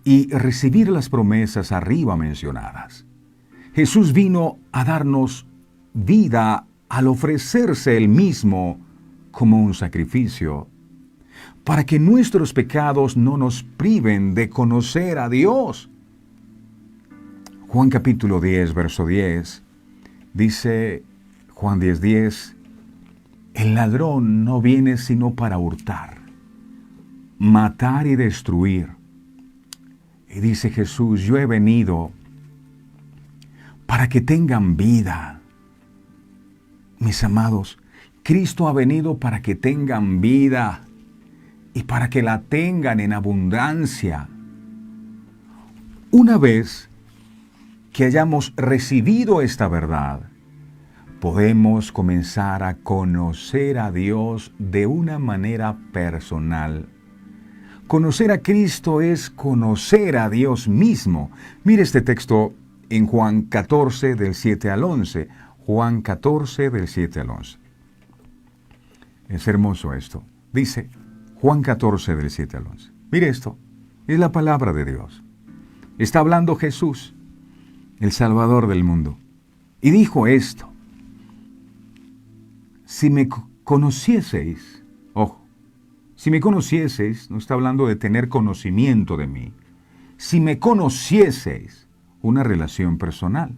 y recibir las promesas arriba mencionadas. Jesús vino a darnos vida al ofrecerse Él mismo como un sacrificio, para que nuestros pecados no nos priven de conocer a Dios. Juan capítulo 10, verso 10, dice Juan 10, 10, el ladrón no viene sino para hurtar, matar y destruir. Y dice Jesús: yo he venido para que tengan vida. Mis amados, Cristo ha venido para que tengan vida y para que la tengan en abundancia. Una vez que hayamos recibido esta verdad, podemos comenzar a conocer a Dios de una manera personal. Conocer a Cristo es conocer a Dios mismo. Mire este texto en Juan 14, del 7 al 11. Juan 14, del 7 al 11. Es hermoso esto. Dice Juan 14, del 7 al 11. Mire esto. Es la palabra de Dios. Está hablando Jesús, el Salvador del mundo. Y dijo esto: si me conocieseis, ojo, si me conocieseis, no está hablando de tener conocimiento de mí. Si me conocieseis, una relación personal.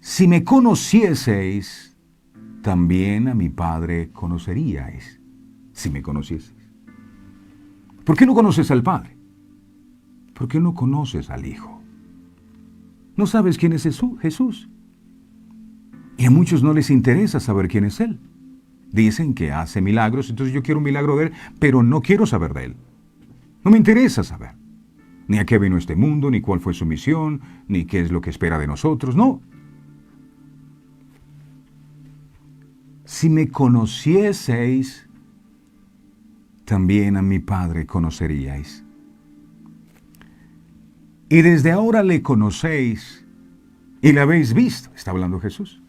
Si me conocieseis, también a mi Padre conoceríais. Si me conocieseis. ¿Por qué no conoces al Padre? ¿Por qué no conoces al Hijo? ¿No sabes quién es Jesús? Y a muchos no les interesa saber quién es Él. Dicen que hace milagros, entonces yo quiero un milagro de Él, pero no quiero saber de Él. No me interesa saber. Ni a qué vino este mundo, ni cuál fue su misión, ni qué es lo que espera de nosotros, no. Si me conocieseis, también a mi Padre conoceríais. Y desde ahora le conocéis y le habéis visto, está hablando Jesús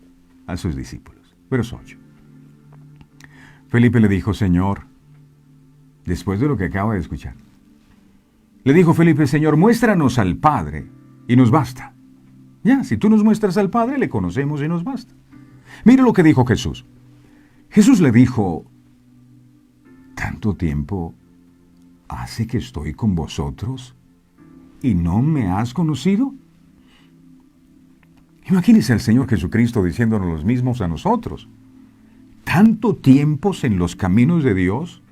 a sus discípulos. Verso 8. Felipe le dijo, Señor, después de lo que acaba de escuchar, le dijo Felipe, Señor, muéstranos al Padre y nos basta. Ya, si tú nos muestras al Padre, le conocemos y nos basta. Mire lo que dijo Jesús. Jesús le dijo, ¿tanto tiempo hace que estoy con vosotros y no me has conocido? Imagínese al Señor Jesucristo diciéndonos los mismos a nosotros. ¿Tanto tiempo en los caminos de Dios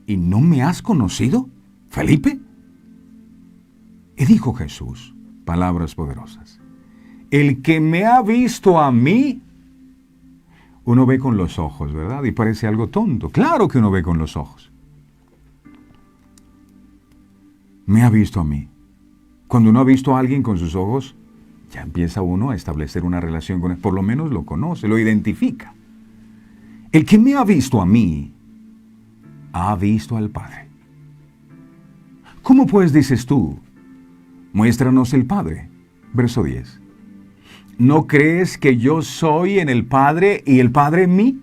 y no me has conocido, Felipe? Y dijo Jesús, palabras poderosas, el que me ha visto a mí, uno ve con los ojos, ¿verdad? Y parece algo tonto. Claro que uno ve con los ojos. Me ha visto a mí. Cuando uno ha visto a alguien con sus ojos, ya empieza uno a establecer una relación con él. Por lo menos lo conoce, lo identifica. El que me ha visto a mí, ha visto al Padre. ¿Cómo pues dices tú? Muéstranos el Padre. Verso 10. ¿No crees que yo soy en el Padre y el Padre en mí?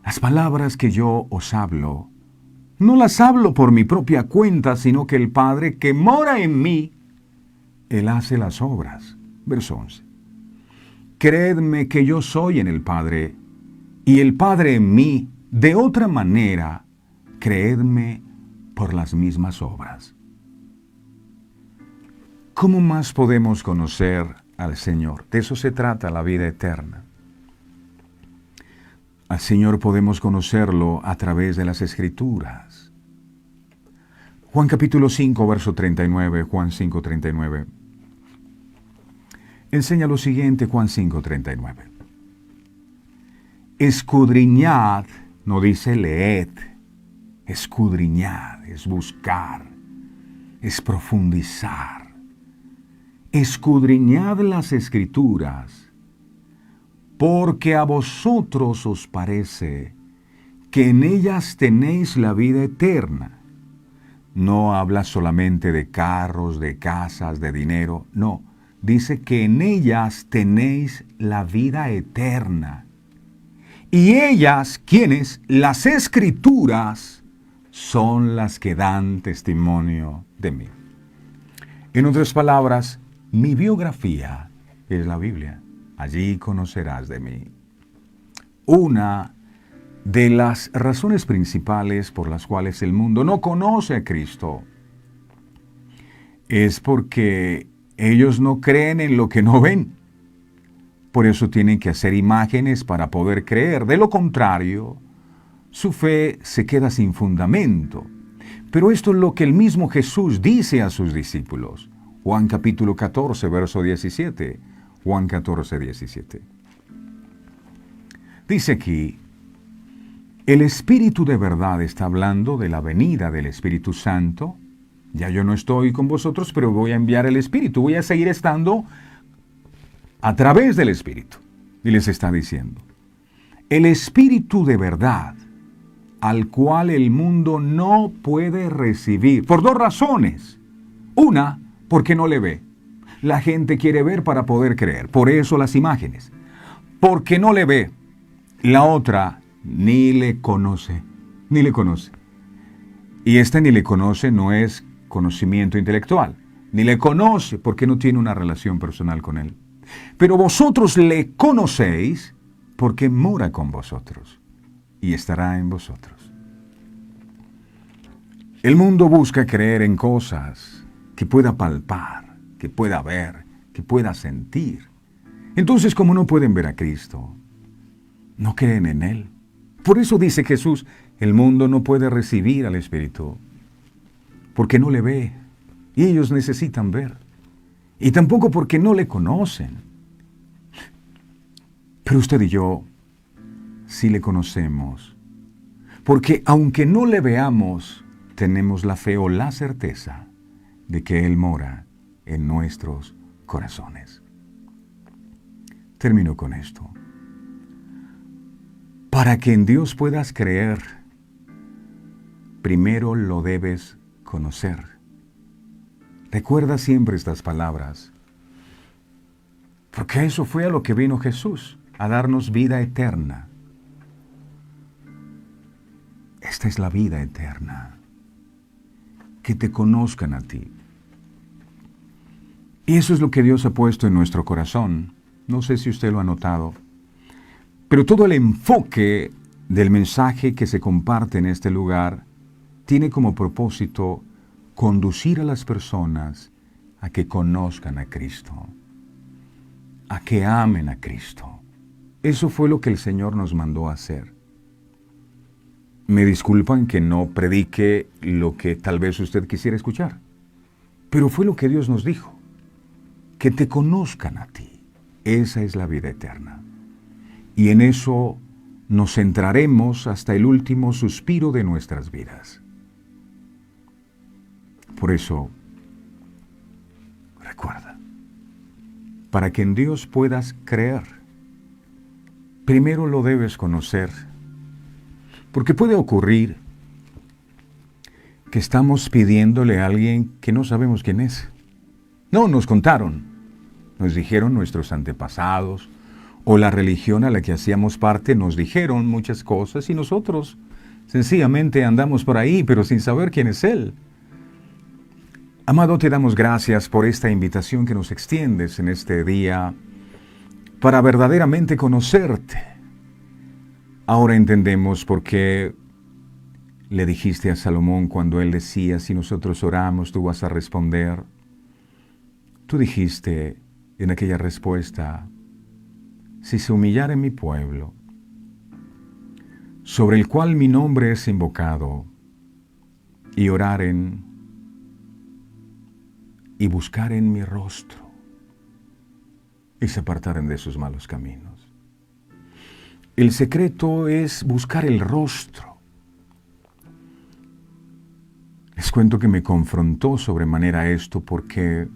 Las palabras que yo os hablo, no las hablo por mi propia cuenta, sino que el Padre que mora en mí, Él hace las obras. Verso 11. Creedme que yo soy en el Padre y el Padre en mí. De otra manera, creedme por las mismas obras. ¿Cómo más podemos conocer al Señor? De eso se trata la vida eterna. Al Señor podemos conocerlo a través de las Escrituras. Juan capítulo 5, verso 39, Juan 5, 39. Enseña lo siguiente, Juan 5, 39. Escudriñad, no dice leed, escudriñad, es buscar, es profundizar. Escudriñad las Escrituras, porque a vosotros os parece que en ellas tenéis la vida eterna. No habla solamente de carros, de casas, de dinero, no. Dice que en ellas tenéis la vida eterna. Y ellas, ¿quiénes? Las Escrituras son las que dan testimonio de mí. En otras palabras, mi biografía es la Biblia. Allí conocerás de mí. Una de las razones principales por las cuales el mundo no conoce a Cristo es porque ellos no creen en lo que no ven. Por eso tienen que hacer imágenes para poder creer. De lo contrario, su fe se queda sin fundamento. Pero esto es lo que el mismo Jesús dice a sus discípulos. Juan capítulo 14, verso 17. Juan 14, 17. Dice aquí, el Espíritu de verdad está hablando de la venida del Espíritu Santo. Ya yo no estoy con vosotros, pero voy a enviar el Espíritu. Voy a seguir estando a través del Espíritu. Y les está diciendo, el Espíritu de verdad, al cual el mundo no puede recibir, por dos razones. Una, porque no le ve. La gente quiere ver para poder creer. Por eso las imágenes. Porque no le ve. La otra, ni le conoce. Ni le conoce. Y esta ni le conoce no es conocimiento intelectual. Ni le conoce porque no tiene una relación personal con él. Pero vosotros le conocéis porque mora con vosotros y estará en vosotros. El mundo busca creer en cosas que pueda palpar, que pueda ver, que pueda sentir. Entonces, como no pueden ver a Cristo, no creen en Él. Por eso dice Jesús, el mundo no puede recibir al Espíritu, porque no le ve, y ellos necesitan ver. Y tampoco porque no le conocen. Pero usted y yo sí le conocemos, porque aunque no le veamos, tenemos la fe o la certeza de que Él mora en nuestros corazones. Termino con esto. Para que en Dios puedas creer, primero lo debes conocer. Recuerda siempre estas palabras, porque eso fue a lo que vino Jesús, a darnos vida eterna. Esta es la vida eterna, que te conozcan a ti. Y eso es lo que Dios ha puesto en nuestro corazón. No sé si usted lo ha notado, pero todo el enfoque del mensaje que se comparte en este lugar tiene como propósito conducir a las personas a que conozcan a Cristo, a que amen a Cristo. Eso fue lo que el Señor nos mandó a hacer. Me disculpan que no predique lo que tal vez usted quisiera escuchar, pero fue lo que Dios nos dijo, que te conozcan a ti. Esa es la vida eterna. Y en eso nos centraremos hasta el último suspiro de nuestras vidas. Por eso, recuerda, para que en Dios puedas creer, primero lo debes conocer, porque puede ocurrir que estamos pidiéndole a alguien que no sabemos quién es. No, nos contaron, nos dijeron nuestros antepasados, o la religión a la que hacíamos parte nos dijeron muchas cosas y nosotros sencillamente andamos por ahí, pero sin saber quién es Él. Amado, te damos gracias por esta invitación que nos extiendes en este día para verdaderamente conocerte. Ahora entendemos por qué le dijiste a Salomón cuando él decía, si nosotros oramos, tú vas a responder. Tú dijiste en aquella respuesta, si se humillare mi pueblo, sobre el cual mi nombre es invocado, y oraren y buscaren mi rostro, y se apartaren de sus malos caminos. El secreto es buscar el rostro. Les cuento que me confrontó sobremanera esto porque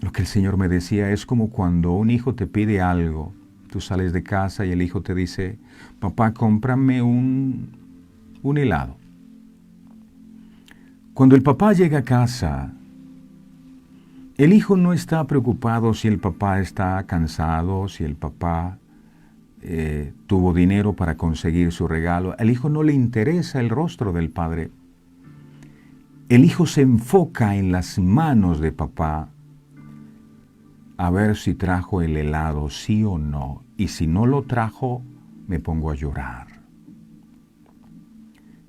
lo que el Señor me decía es como cuando un hijo te pide algo. Tú sales de casa y el hijo te dice, papá, cómprame un helado. Cuando el papá llega a casa, el hijo no está preocupado si el papá está cansado, si el papá tuvo dinero para conseguir su regalo. Al hijo no le interesa el rostro del padre. El hijo se enfoca en las manos de papá a ver si trajo el helado, sí o no. Y si no lo trajo, me pongo a llorar.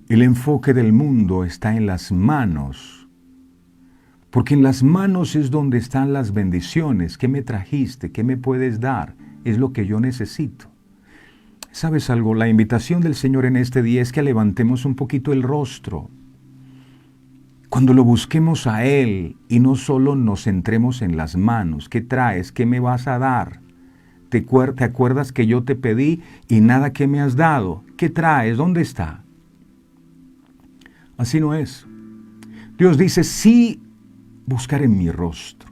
El enfoque del mundo está en las manos, porque en las manos es donde están las bendiciones. ¿Qué me trajiste? ¿Qué me puedes dar? Es lo que yo necesito. ¿Sabes algo? La invitación del Señor en este día es que levantemos un poquito el rostro. Cuando lo busquemos a Él y no solo nos centremos en las manos. ¿Qué traes? ¿Qué me vas a dar? ¿Te acuerdas que yo te pedí y nada que me has dado? ¿Qué traes? ¿Dónde está? Así no es. Dios dice, sí, buscar en mi rostro.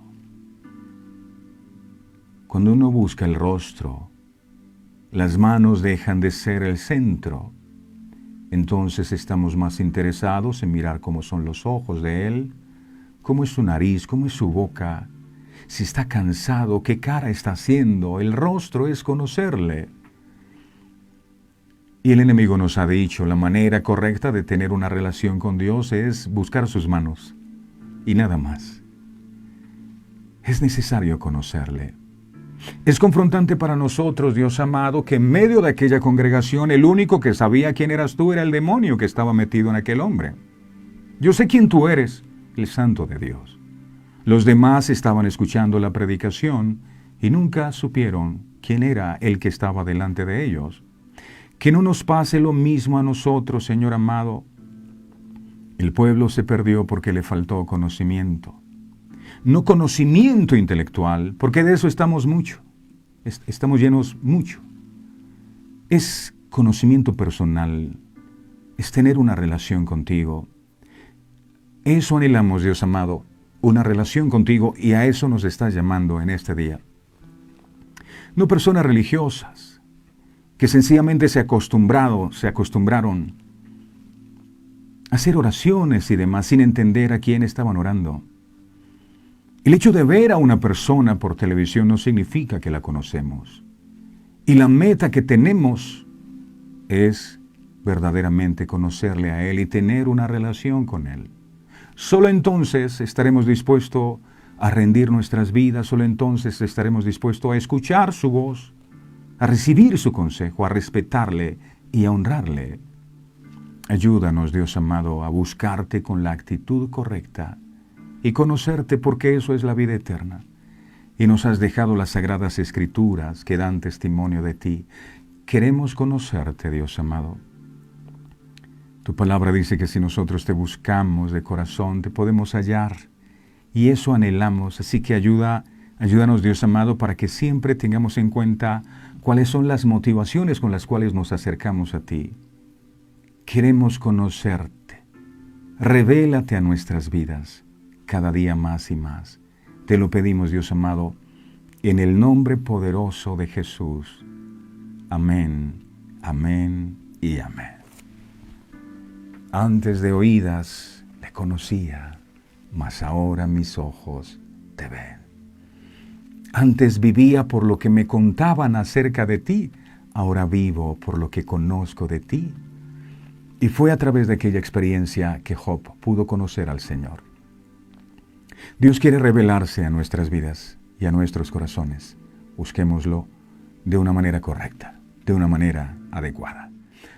Cuando uno busca el rostro, las manos dejan de ser el centro. Entonces estamos más interesados en mirar cómo son los ojos de Él, cómo es su nariz, cómo es su boca, si está cansado, qué cara está haciendo. El rostro es conocerle. Y el enemigo nos ha dicho, la manera correcta de tener una relación con Dios es buscar sus manos y nada más. Es necesario conocerle. Es confrontante para nosotros, Dios amado, que en medio de aquella congregación el único que sabía quién eras tú era el demonio que estaba metido en aquel hombre. Yo sé quién tú eres, el Santo de Dios. Los demás estaban escuchando la predicación y nunca supieron quién era el que estaba delante de ellos. Que no nos pase lo mismo a nosotros, Señor amado. El pueblo se perdió porque le faltó conocimiento. No conocimiento intelectual, porque de eso estamos mucho. Estamos llenos mucho. Es conocimiento personal, es tener una relación contigo. Eso anhelamos, Dios amado, una relación contigo, y a eso nos estás llamando en este día. No personas religiosas que sencillamente se acostumbraron a hacer oraciones y demás sin entender a quién estaban orando. El hecho de ver a una persona por televisión no significa que la conocemos. Y la meta que tenemos es verdaderamente conocerle a Él y tener una relación con Él. Solo entonces estaremos dispuestos a rendir nuestras vidas, solo entonces estaremos dispuestos a escuchar su voz, a recibir su consejo, a respetarle y a honrarle. Ayúdanos, Dios amado, a buscarte con la actitud correcta y conocerte, porque eso es la vida eterna. Y nos has dejado las sagradas escrituras que dan testimonio de ti. Queremos conocerte, Dios amado. Tu palabra dice que si nosotros te buscamos de corazón, te podemos hallar. Y eso anhelamos. Así que ayúdanos, Dios amado, para que siempre tengamos en cuenta cuáles son las motivaciones con las cuales nos acercamos a ti. Queremos conocerte. Revélate a nuestras vidas cada día más y más. Te lo pedimos, Dios amado, en el nombre poderoso de Jesús. Amén, amén y amén. Antes de oídas te conocía, mas ahora mis ojos te ven. Antes vivía por lo que me contaban acerca de ti, ahora vivo por lo que conozco de ti. Y fue a través de aquella experiencia que Job pudo conocer al Señor. Dios quiere revelarse a nuestras vidas y a nuestros corazones. Busquémoslo de una manera correcta, de una manera adecuada.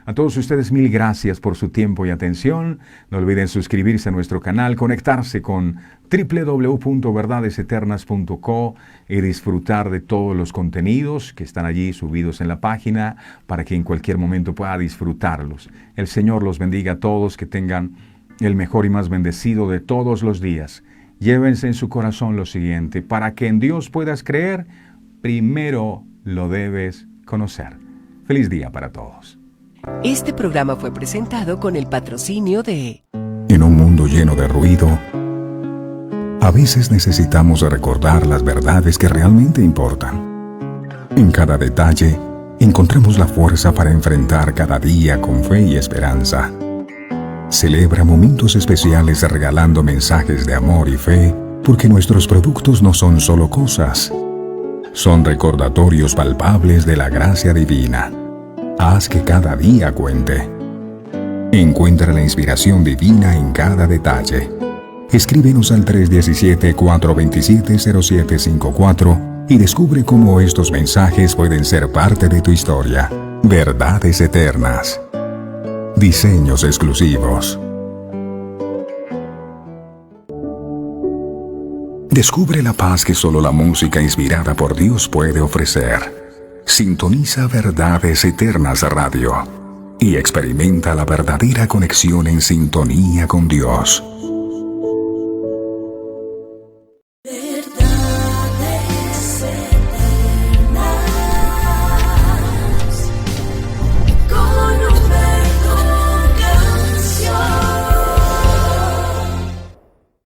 A todos ustedes, mil gracias por su tiempo y atención. No olviden suscribirse a nuestro canal, conectarse con www.verdadeseternas.co y disfrutar de todos los contenidos que están allí subidos en la página para que en cualquier momento pueda disfrutarlos. El Señor los bendiga a todos, que tengan el mejor y más bendecido de todos los días. Llévense en su corazón lo siguiente: para que en Dios puedas creer, primero lo debes conocer. Feliz día para todos. Este programa fue presentado con el patrocinio de... En un mundo lleno de ruido, a veces necesitamos recordar las verdades que realmente importan. En cada detalle, encontramos la fuerza para enfrentar cada día con fe y esperanza. Celebra momentos especiales regalando mensajes de amor y fe, porque nuestros productos no son solo cosas, son recordatorios palpables de la gracia divina. Haz que cada día cuente. Encuentra la inspiración divina en cada detalle. Escríbenos al 317-427-0754 y descubre cómo estos mensajes pueden ser parte de tu historia. Verdades eternas. Diseños exclusivos. Descubre la paz que solo la música inspirada por Dios puede ofrecer. Sintoniza Verdades Eternas Radio y experimenta la verdadera conexión en sintonía con Dios.